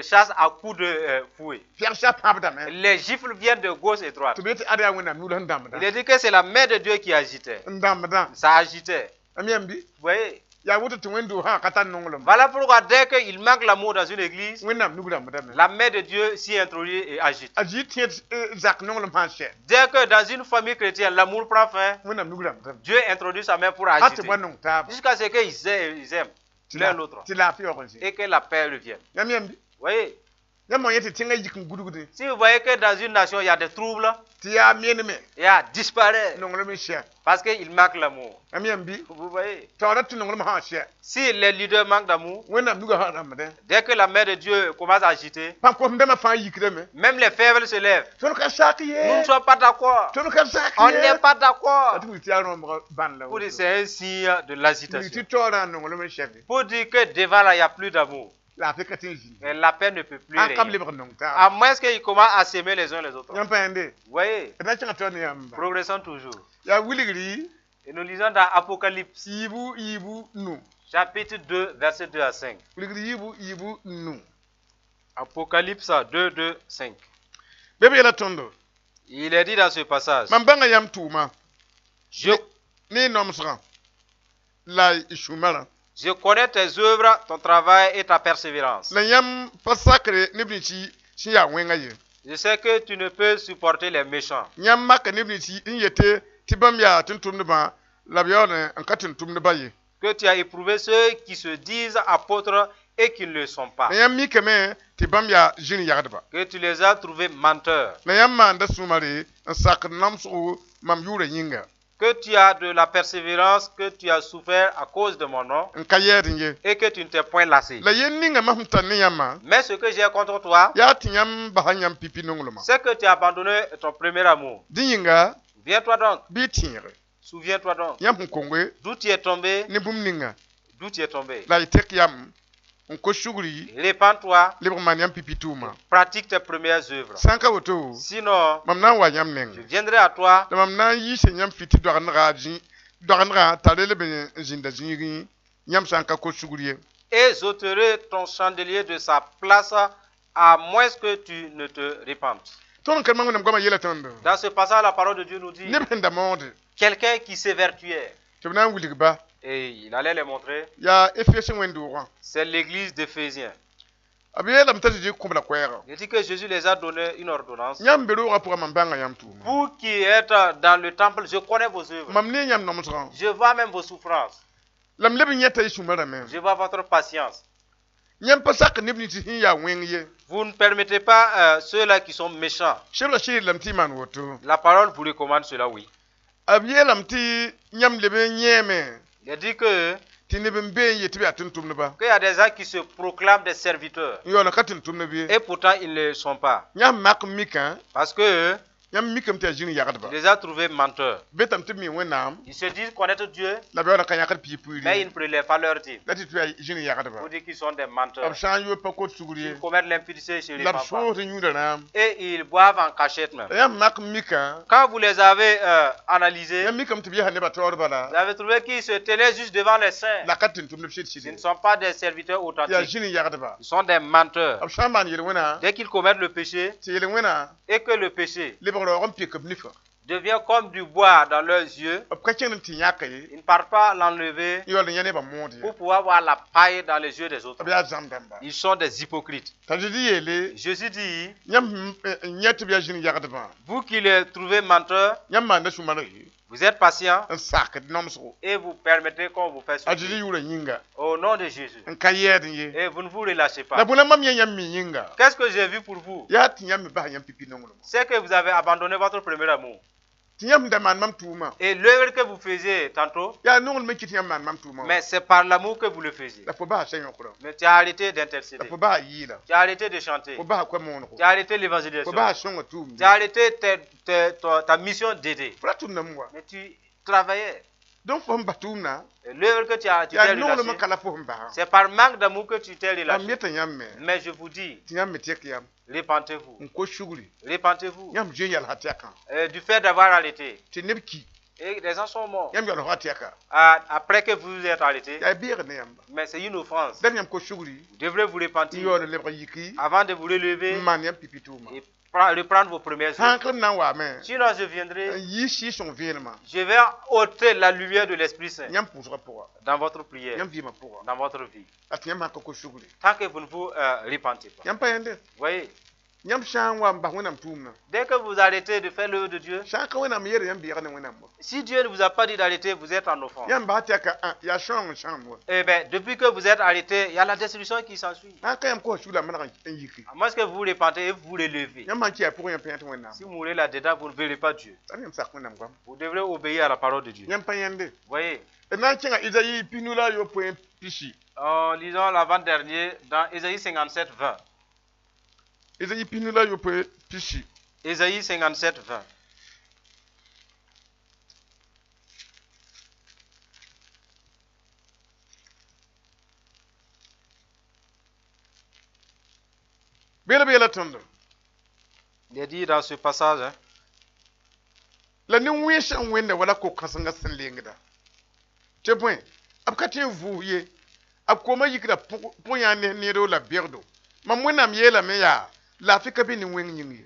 chasse à coups de fouet. Fier sha fabe da me. Les gifles viennent de gauche et droite. To beti ada wonnam nulan dam da. Il a dit que c'est la main de Dieu qui agitait. Ndam da. Ça agitait. Amiambi. Vous voyez? Ya woto ti wendo ha katan nongolom. Voilà pourquoi dès qu'il manque l'amour dans une église, Wonnam nugula madame. la main de Dieu s'y introduit et agite. Aji tiet zak nongolom han she. Dès que dans une famille chrétienne, l'amour prend fin, Wonnam nugula madame. Dieu introduit sa main pour Hati agiter. wanong taba. Jusqu'à ce qu'ils aiment l'un l'autre. Ti la fiye okonsi. Et que la paix revienne. Amiambi. Vous voyez? Yamo yete tinga yikin gudugudu. Si vous voyez que dans une nation, il y a des troubles, Ti ya mieneme. il y a disparaît Nongolom she. parce qu'il manque l'amour. Amiambi. Vous voyez? Tawra tu nongolom ha she. Si les leaders manquent d'amour, Wonnam nuga ha ramade. dès que la main de Dieu commence à agiter, Pam ko ndema fa yikreme. même les faibles se lèvent. Ton ka Nous sakiye. ne sommes pas d'accord. Ton ka sakiye. On n'est pas d'accord. Atu ti ya no ban la. Pour dire c'est un signe de l'agitation. Ti tora nongolom she. Pour dire que devant là, il n'y a plus d'amour. la pe ka tin ji Et la paix ne peut plus an kam régner. le nong ta À moins qu'ils commencent à s'aimer les uns les autres. yam pa yande Vous voyez, na chinga to ne yam ba progressons toujours. ya wiligri Et nous lisons dans Apocalypse, ibu nu chapitre 2, verset 2 à 5. wiligri ibu nu Apocalypse 2, 2, 5. bebe yala tondo Il est dit dans ce passage, man banga yam tuma je, ni nomsra la ishumara je connais tes œuvres, ton travail et ta persévérance. la yam pasakre nibni ci ya wenga ye Je sais que tu ne peux supporter les méchants. yam maka nibni ci yete tibam ya tuntum ne ba la bione an katin tum ne baye Que tu as éprouvé ceux qui se disent apôtres et qui ne le sont pas. na yam mi kame tibam ya jini yagdba Que tu les as trouvés menteurs. na yam ma nda sumare an sakr namsu mam yure yinga Que tu as de la persévérance, que tu as souffert à cause de mon nom an kayedin ye et que tu ne t'es point lassé. la yen ninga mahmta ne yamma Mais ce que j'ai contre toi, ya tinyam bahanyam pipi nongloma c'est que tu as abandonné ton premier amour. dinga Viens-toi donc, bi tingre souviens-toi donc, yam kongwe d'où tu es tombé, ne bum ninga d'où tu es tombé. la itek yam on ko shugri Répands-toi, libre man yam pipi tuma pratique tes premières œuvres. sanka woto Sinon, mam nan wa yam je neng viendrai à toi da mam nan yi se yam fiti doganra talele be jinda jingi yam sanka ko shugri et j'ôterai ton chandelier de sa place à moins que tu ne te répandes. ton kan mangu nam goma yela tondo Dans ce passage, la parole de Dieu nous dit ne benda monde quelqu'un qui s'évertuait, to nan wuligba et il allait les montrer, ya efesin wendu wa c'est l'église d'Éphésiens. abiye lam tati je kumbla kwera Il dit que Jésus les a donné une ordonnance. yam beru wa pour mam banga yam tuma Vous qui êtes dans le temple, je connais vos œuvres. mam ne yam nomsra Je vois même vos souffrances. lam lebe nyata isumara men Je vois votre patience. yam pasak nibni ti hin ya wenye Vous ne permettez pas ceux-là qui sont méchants. shebla shi lam ti man woto La parole vous recommande cela, oui. abiye lam ti nyam lebe nyeme Il a dit que ti ne ben be yeti bi atun tumne ba qu'il y a des gens qui se proclament des serviteurs. yo na katin tumne bi Et pourtant, ils ne le sont pas. nyam mak mika Parce que nyam mikam ta jini yagat ba il les a trouvés menteurs. betam ti mi wenam Ils se disent connaître Dieu, la be na kan yakat pi puri mais ils ne prélèvent pas leur dîme. lati tu ay jini yagat ba Vous dites qu'ils sont des menteurs. ab shan yo pa ko suguri Ils commettent l'impudicité chez les la enfants. so te nyuda nam Et ils boivent en cachette même. yam mak mika Quand vous les avez analysés, yam mikam ti bi hanne ba tor vous bala avez trouvé qu'ils se tenaient juste devant les saints. la katin tumne shit Ils shit ne sont pas des serviteurs ya authentiques. jini yagat ba Ils sont des menteurs. ab shan man yel wena Dès qu'ils commettent le péché, ti yel wena et que le péché libre rom pi kab nifa devient comme du bois dans leurs yeux, ab ka chen ti yakay ils ne partent pas l'enlever yo le nyane ba modi pour pouvoir voir la paille dans les yeux des autres. ab ya zam damba Ils sont des hypocrites. ta di yele Jésus dit, nyam nyat bi ya jini yagat ba vous qui les trouvez menteurs, nyam man da sumara vous êtes patients en sak nomso et vous permettez qu'on vous fasse ajidi souffrir. yura yinga Au nom de Jésus. en kayed ye Et vous ne vous relâchez la pas. buna mam yam mi yinga Qu'est-ce que j'ai vu pour vous? ya ti yam ba yam pipi nongolo C'est que vous avez abandonné votre premier amour. ti yam da man mam tuma Et l'œuvre que vous faisiez tantôt, ya nongol me kiti yam man mam tuma mais c'est par l'amour que vous le faisiez. la fo ba shen yokro Mais tu as arrêté la d'intercéder. fo ba yila Tu as arrêté de chanter. fo ba ko mon ko Tu as arrêté fo l'évangélisation. ba shon tum Tu as arrêté ta mission d'aider. fratun namwa Mais tu travaillais. donc fo ba tumna Et l'œuvre que tu t'es ya nongol me relâché, kala fo ba c'est par manque d'amour que tu t'es am relâché. yeta yam me Mais je vous dis, ti yam me tek yam répentez-vous. ko shuguri Répentez-vous. yam je yal hataka Du fait d'avoir arrêté. ti nebki Et les gens sont morts. yam yal hataka Après que vous êtes arrêté. ya biir ne yam Mais c'est une offense. dan yam ko shuguri Vous devrez vous repentir yo le le yiki avant de vous relever man yam pipi tuma et reprendre vos premières œuvres. hanklam nan wa me Sinon, je viendrai, yi shi son virma je vais ôter la lumière de l'Esprit Saint yam pusra pour dans votre prière, yam vima pour dans votre vie. at yam ko shuguri Tant que vous ne vous repentez pas. yam payende Vous voyez, yam shan wa ba wonam tumna dès que vous arrêtez de faire l'œuvre de Dieu, shan ka wonam yere yam biira ne wonam si Dieu ne vous a pas dit d'arrêter, vous êtes en offense. yam ba ta ka ya shan mo Eh bien, depuis que vous êtes arrêté, il y a la destruction qui s'ensuit. han ka yam ko shula man kan yiki À moins que vous vous repentez et vous vous relevez. yam man ki ya pour yam payente wonam Si vous mourrez là-dedans, vous ne verrez pas Dieu. tan yam sak wonam gam Vous devrez obéir à la parole de Dieu. yam payende Vous voyez, e na kinga izayi pinula yo point pishi en lisant l'avant-dernier dans Ésaïe 57, 20. izayi pinula yo point pishi Ésaïe 57, 20. bela bela tondo Il est dit dans ce passage, hein, la ni wisha wenda wala ko kasanga sen lengda te point ab katin vuye ab koma yikra ponya ne do la berdo ma mwenam yela me ya la fika bi ni wen nyingi.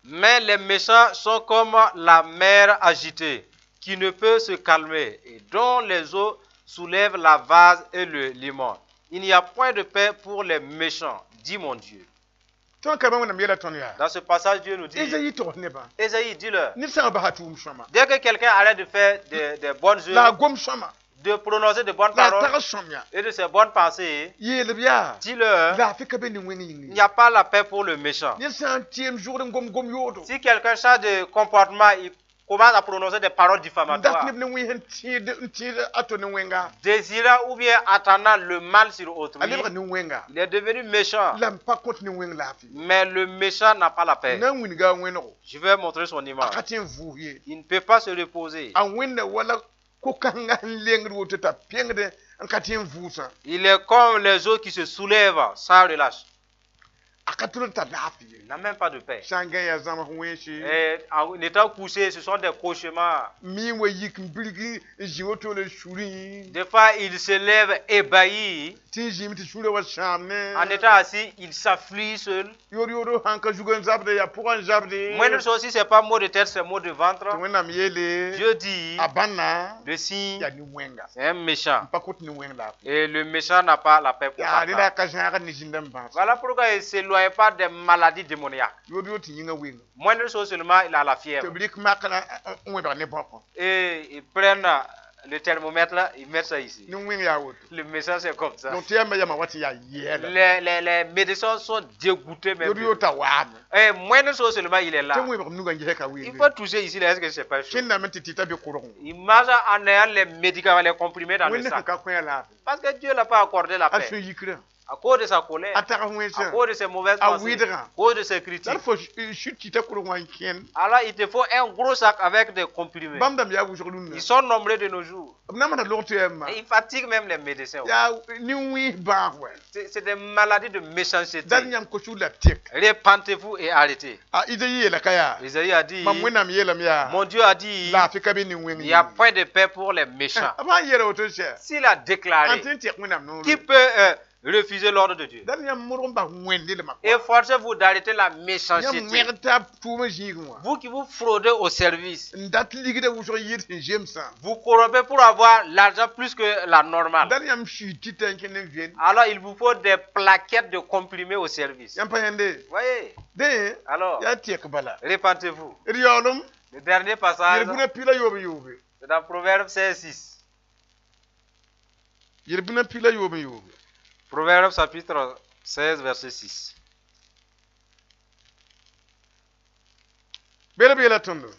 mais les méchants sont comme la mer agitée, qui ne peut se calmer, et dont les eaux soulèvent la vase et le limon. Il n'y a point de paix pour les méchants, dit mon Dieu. Ton ka ba mwenam yela ton ya Dans ce passage, Dieu nous dit, Esayi to ne ba Ésaïe, dis-leur, ni sa ba hatum shoma dès que quelqu'un arrête de faire des bonnes la œuvres, gom shoma de prononcer de bonnes la paroles taga shomya et de ses bonnes pensées, yele biya dis-leur, la fika bi ni wen il nyingi n'y a pas la paix pour le méchant. ni sa tiem jour ngom gom yodo Si quelqu'un change de comportement, il commence à prononcer des paroles dat diffamatoires, ni wen ti ato ni wenga désirant ou bien attendant le mal sur autrui, ale ba ni wenga il est devenu méchant. lam pa kont ni wen la fi Mais le méchant n'a pas la paix. na win ga weno Je vais montrer son image. akatin vuye Il ne peut pas se reposer. a wenda wala ko kanga lengri woto ta pengde akatin vusa Il est comme les eaux qui se soulèvent sans relâche. akatul ta lafi Il n'a même pas de paix. shanga ya zama wenshi Et en étant couché, ce sont des cauchemars. mi wa yik mbilgi jiwoto le shuri Des fois, il se lève ébahi. ti jimi ti shuri wa shamne En étant assis, il s'afflige seul. yoro hanka jugan zabde ya puran zabde Moindre chose, si ce n'est pas mot de tête, c'est mot de ventre. to wena miele Dieu dit, abana le signe, ya ni wenga c'est un méchant. pa kot ni wenga Et le méchant n'a pas la paix pour ya sa la part. ka janga ni jindam ba Voilà pourquoi il ne s'éloigne pas des maladies démoniaques. yoro ti yinga wenga Moindre chose seulement, il a la fièvre. to blik makana on ba ne bako Et ils prennent le thermomètre là, ils mettent ça ici. ni wenga ya woto Le méchant, c'est comme ça. donc tiamba ya mawati ya yela Les médecins sont dégoûtés même. yoro ta wa Et moindre chose seulement, il est te là. mwe ba nuga nje ka Il wenga faut toucher ici, là, est-ce que c'est pas chaud? kinna menti tita be kurong Il mange en ayant les médicaments, les comprimés dans le wenne sac. ka ko ya la Parce que Dieu n'a pas accordé la aso paix. yikra À cause de sa colère, ataka à wensa cause de ses mauvaises Ah, pensées, oui, d'accord. à cause de ses critiques. dar fo chute tita kurong wan ken Alors il te faut un gros sac avec des comprimés. bamdam ya wujurun Ils sont nombreux de nos jours. na mana lokto yamma Et ils fatiguent même les médecins. ya ni wi ba wa C'est des maladies de méchanceté. dan nyam ko chula tek Repentez-vous et arrêtez. a ide yela kaya Isaïe a dit, ma mwenam yela ya mon Dieu a dit, la fi ka be ni il wenga n'y a point de paix pour les méchants. aba yera woto she S'il a déclaré, antin tek mwenam no qui peut refuser l'ordre de Dieu? dan nyam murum ba wende le makwa Efforcez-vous d'arrêter la nyam méchanceté. merta tuma jigwa Vous qui vous fraudez au service, ndat ligide wujur yit jemsa vous corrompez pour avoir l'argent plus que la normale. dan nyam shi titan ken ven Alors il vous faut des plaquettes de comprimés au service. yam payande Voyez? de Alors, ya tek bala repentez-vous. riyolum Le dernier passage, yerbuna pila yobe yobe c'est dans Proverbe 16:6. yerbuna pila yobe yobe Proverbe chapitre 16, verset 6. bela bela tondo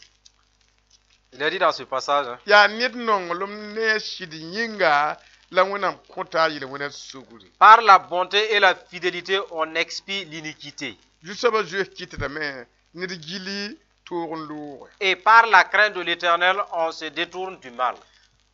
Il est dit dans ce passage, hein, ya nit nongolum ne shidi yinga la wonam kota yile wona suguri par la bonté et la fidélité, on expie l'iniquité. jusaba jue kitata me nit gili torun luwe Et par la crainte de l'Éternel, on se détourne du mal.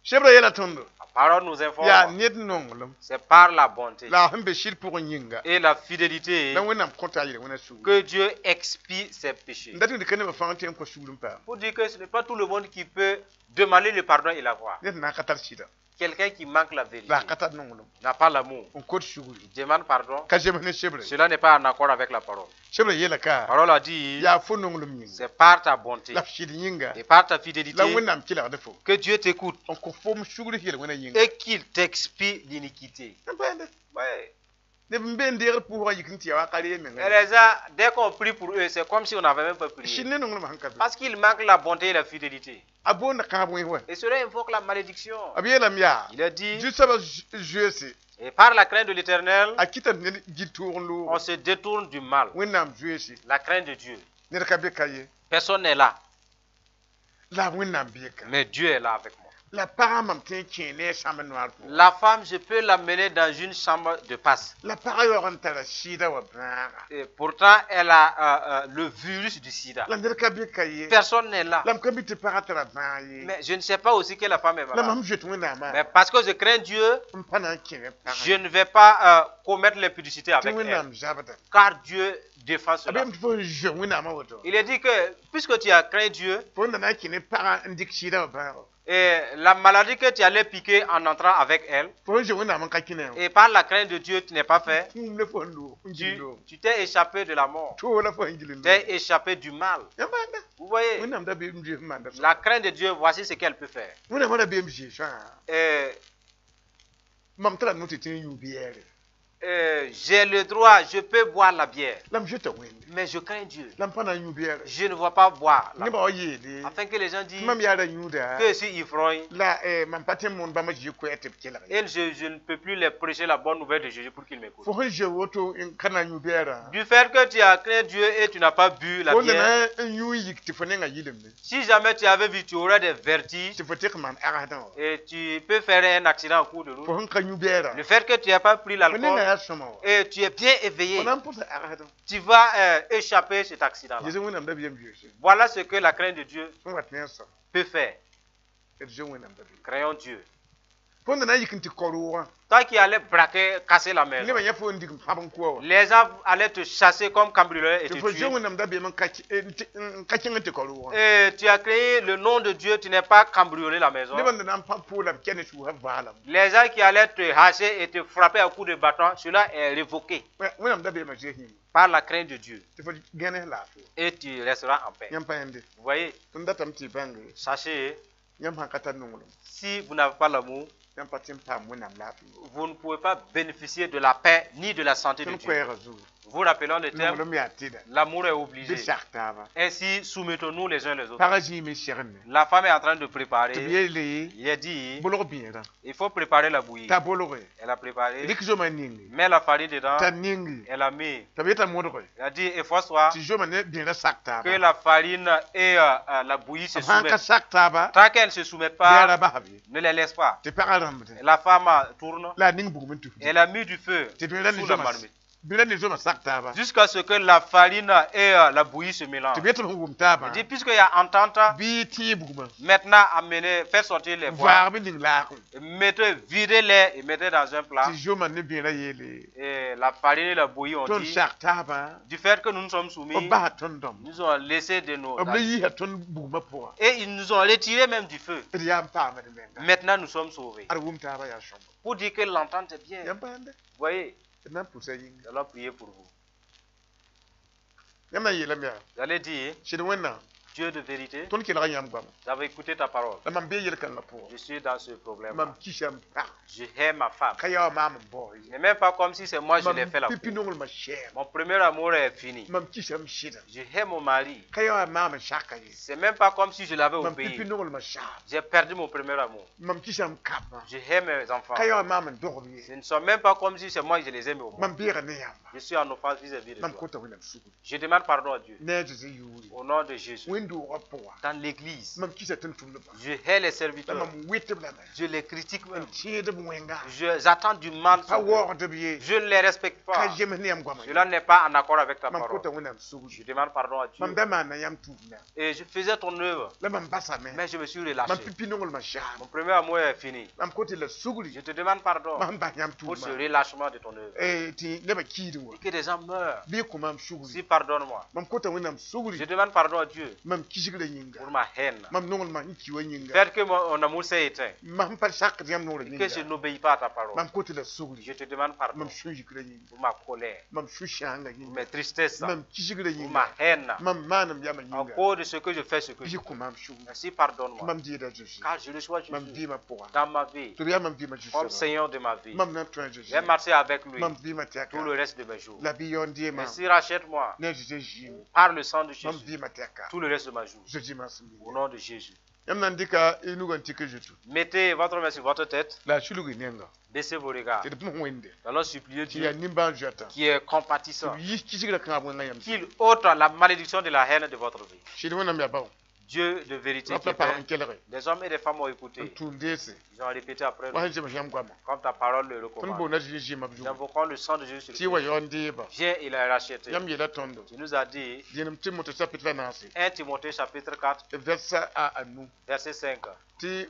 shebra yela tondo La parole nous informe, ya nit nongolum c'est par la bonté la hambe shir pour yinga et la fidélité la wonam kota yile wona suguri que Dieu expie ses péchés. ndati de kene ba fanten ko sugulum pa Pour dire que ce n'est pas tout le monde qui peut demander le pardon et l'avoir. net na katar shida Quelqu'un qui manque la vérité, la katar nongolum n'a pas l'amour, on ko suguri il demande pardon, ka jemane shebre cela n'est pas en accord avec la parole. shebra yela La ka parole a dit, ya fo nongolum yinga c'est par ta bonté la shidi yinga et par ta fidélité la wonam kila defo que Dieu t'écoute on ko fom suguri yele wona yinga et qu'il t'expie l'iniquité. payande Ouais. ne mbe ndere pour yikinti ya wakari Et menga les gens, dès qu'on prie pour eux, c'est comme si on n'avait même pas prié. shinne nongolum hanka Parce qu'il manque la bonté et la fidélité. abona ka bo wa Et cela invoque la malédiction. abiyela miya Il a dit, jusaba juese et par la crainte de l'Éternel, akita ne gitorun lu on se détourne du mal. wonam juese La crainte de Dieu. ne ka be kaye Personne n'est là, la wonam be ka mais Dieu est là avec moi. la para mam tin kene chambre noire pour La femme, je peux l'amener dans une chambre de passe. la para yo ran tara shida wa banga Et pourtant, elle a le virus du sida. la ndir ka bi kaye Personne n'est là. lam ka bi te para tara banga Mais je ne sais pas aussi que la femme est la malade. mam je tuna ma Mais parce que je crains Dieu, mpana kene para je ne vais pas commettre l'impudicité avec tuna elle. nam jabata Car Dieu défend cela. abem fo je wina ma woto Il est dit que puisque tu as craint Dieu, fo na kene para ndik shida wa banga et la maladie que tu allais piquer en entrant avec elle, fo je wina ma ka kine et par la crainte de Dieu, tu n'es pas fait, le fo ndo ngindo tu t'es échappé de la mort, to la fo ngilindo tu t'es échappé du mal. yamba Vous voyez, wina mda be mje manda la crainte de Dieu, voici ce qu'elle peut faire. wina mona be mje sha Et, mam tara no titin yu biere j'ai le droit, je peux boire la bière, lam je ta wende mais je crains Dieu. lam pana yu biere Je ne vois pas boire la ni bière. ba yede Afin que les gens disent mam yara yu da que je suis ivrogne, la mam patin mon ba ma ji ko ete kela et je ne peux plus leur prêcher la bonne nouvelle de Jésus pour qu'ils m'écoutent. fo je woto in kana yu biere Du fait que tu as craint Dieu et tu n'as pas bu la ko bière, na yu yik ti fo ne nga yidem ne si jamais tu avais vu, tu aurais des vertiges ti fo te man ara da et tu peux faire un accident en cours de route. fo kan yu biere Le fait que tu n'as pas pris fo ne nga l'alcool ya somo et tu es bien éveillé, fo nan puta ara da tu vas échapper cet accident-là. je wina mda bi mje Voilà ce que la crainte de Dieu fo wat ne so peut faire. et je wina mda bi Craignons Dieu. fo na yikin ti koruwa Toi qui allais braquer, casser la maison, ne ba ya fo ndig habon ko les gens allaient te chasser comme cambrioleur et te ti fo je tuer. wina mda bi man ka kin ti koruwa Et tu as créé le nom de Dieu, tu n'es pas cambriolé la maison. ne ban nan pa po la kene su ha valam Les gens qui allaient te hacher et te frapper à coups de bâton, cela est révoqué wina mda bi ma je hin par la crainte de Dieu. ti fo gene la fo Et tu resteras en paix. yam pa yande Vous voyez, tun da tam ti bangi sachez, yam ha kata nungulu si vous n'avez pas l'amour, yam pa tim pa mo nam la fi vous ne pouvez pas bénéficier de la paix ni de la santé de tun Dieu. ko ya zu Vous rappelons le terme, nungulu mi atida l'amour est bi obligé. sakta ba Ainsi, soumettons-nous les uns les autres. paraji mi sherne La femme est en train de ti préparer. bi le Il a dit, bolo biera il faut préparer la bouillie. ta bolo re Elle a préparé, dik zo maningi met la farine dedans, ta ningi elle a mis. ta bi ta mo re Elle a dit, efforce-toi ti zo mane biera sakta que ba la farine et la bouillie se ha ka soumettent. sakta ba Tant qu'elle ne se soumet biera pas, ba habi ne les laisse pas. ti pararam de La femme tourne, la ning bu mun tu elle a mis du feu ti biera ni sous zo la ma marmite. biera ni zo ma sakta ba Jusqu'à ce que la farine et la bouillie se mélangent. ti bi ta mu ta ba Elle dit, puisqu'il y a entente, bi ti bu ma maintenant amenez, faites sortir les pois, var bi ning la ko mettez, videz-les et mettez dans un plat. ti zo mane biera yele Et la farine et la bouillie ont ton dit, sakta ba du fait que nous nous sommes o soumis, ba ton dom nous ont laissé de nos o bla yi ha ton bu ma po et ils nous ont retiré même du feu. ti yam pa ma de menga Maintenant, nous sommes sauvés. ar wum ta ba ya shombo Pour dire que l'entente est bien. yam pa ande Vous voyez, nan pusa yin nous allons prier pour vous. yam na yela mi Vous allez dire, shin wenna Dieu de vérité, ton ki la yam gwam j'avais écouté ta parole. la mam be yel kan la po Je suis dans ce problème. mam kisham pa Je hais ma femme. kaya mam boy Ce n'est même pas comme si c'est moi je l'ai fait la pipi cour. nongol ma shem Mon premier amour est fini. mam kisham shida Je hais mon mari. kaya mam shaka yi C'est même pas comme si je l'avais mam pipi obéi. nongol ma sha J'ai perdu mon premier amour. mam kisham kap Je hais mes enfants. kaya mam dogo bi Ce ne sont même pas comme si c'est moi je les aime au monde. mam be ne yam Je suis en offense vis-à-vis de mam toi. ko ta wenna sugu Je demande pardon à Dieu. ne je yuri Au nom de Jésus. windu opo Dans l'église, mam kisha tun tun ba je hais les la serviteurs. mam wete bla Je les critique même. ti de mwenga J'attends du mal pa sur eux. wo de bi Je ne les respecte ka pas. jem ne yam gwam Cela n'est pas en accord avec ta mam ko parole. ta wenna sugu Je demande pardon à Dieu. mam da ma na yam tu na Et je faisais ton œuvre, la mam basa me mais je me suis mam relâché. pipi nongol ma sha Mon premier amour est fini. mam ko te la suguli Je te demande pardon mam ba yam tu pour ce ma relâchement de ton œuvre. ti ne ba ki Et que des gens meurent. bi ko mam suguli Si pardonne-moi. mam ko ta wenna Je suguli demande pardon à Dieu mam kishigla nyinga pour ma haine. mam nongol ma nki wa nyinga Faire que mon amour s'est éteint. mam pa shak yam nongol Et que je nyinga n'obéis pas à ta parole. mam ko te la suguli Je te demande pardon mam shujikla nyinga pour ma colère, mam shushanga pour nyinga mes tristesses, mam kishigla pour ma nyinga haine. mam manam yam En nyinga cause de ce que je fais, ce que bi je ko mam suguli fais. Ainsi, pardonne-moi. mam di da jesu Car je reçois mam Jésus di ma po dans ma vie to ya mam di ma jesu comme Seigneur de ma vie. mam na tran jesu J'ai marché avec lui mam di ma tout taka le reste de mes jours. la bi yon di ma Ainsi, rachète-moi ne jesu par le sang de mam Jésus di ma taka tout le reste de ma jour. je dis ma sumi Au nom de Jésus. yam nan dika inu gon tike jetu Mettez votre main sur votre tête. la shulugi nenga Baissez vos regards. te de mo wende Nous allons supplier ti ya Dieu nimba jata qui est compatissant, yi kishigla kan abun ngayam qu'il ôte la malédiction de la haine de votre vie. shi de wona mi abaw Dieu de vérité qui Papa est par Père. un quel Des hommes et des femmes ont écouté. Tundese. Ils ont répété après Wa nous, je me gwama. comme ta parole le Tun recommande. bo na ji ma Nous bu. invoquons le sang de Jésus. Ti wa yondi ba. Viens, il a racheté. Yam yela tondo. Tu nous as dit, Dinam Timothée chapitre 9. 1 Timothée chapitre 4, Verset a anu. verset 5, Ti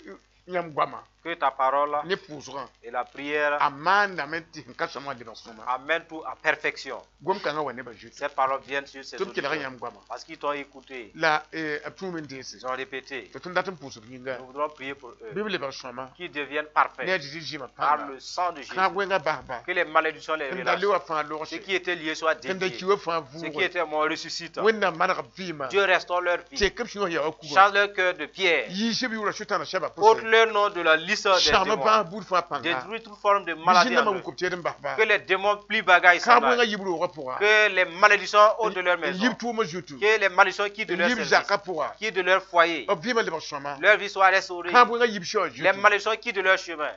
nyam gwama. que ta parole Ni poussera. et la prière Amanda menti nkasama de basuma. amènent tout à perfection. Gom kanga wa ne ba jute. Ces paroles viennent sur ces Tum kila auditeurs. nyam gwama. Parce qu'ils t'ont écouté. La atumen dese. Ils ont répété. Tun datum pousu nyinga. Nous voudrons prier pour eux. Bible ba soma. Qu'ils deviennent Ne parfaits ji ma par pa. le sang de Jésus. Ka gwenga ba ba. Que les malédictions les Nda relâchent. lewa fa lo Ce qui était lié soit Nda dédié. kiwe fa Ce vu. qui était mort ressuscite. Wenna mana ka vima. Dieu restaure leur vie. Te kipsino ya oku. Change leur cœur de pierre. Yi shebi wura shutana shaba Ôte posa. leur nom de la liste des Charme démons. ba bur fa panga. Détruis toute forme de maladie Bijina en ma eux. ko tedin ba ba. Que les démons plient bagaille Ka sans gwenga mal. yibru wa pour. Que les malédictions ôtent de leur maison. Yib tu mo jutu. Que les malédictions quittent de leur Yib service. zaka pour. Quittent de leur foyer. O vima le ba soma. Leur vie soit restaurée. Ka gwenga yib sho jutu. Les malédictions quittent de leur chemin.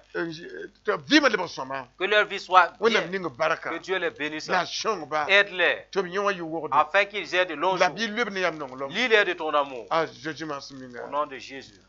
To vima le ba soma. Que leur vie soit Wenna bien. ningo baraka. Que Dieu les bénisse. La shong ba. Aide-les To mi nyawa yu wo. afin qu'ils aient de longs La jours. bi lebe ne yam nong lo. Lis-les de ton amour. Ah, je m'en souviens. Au nom de Jésus.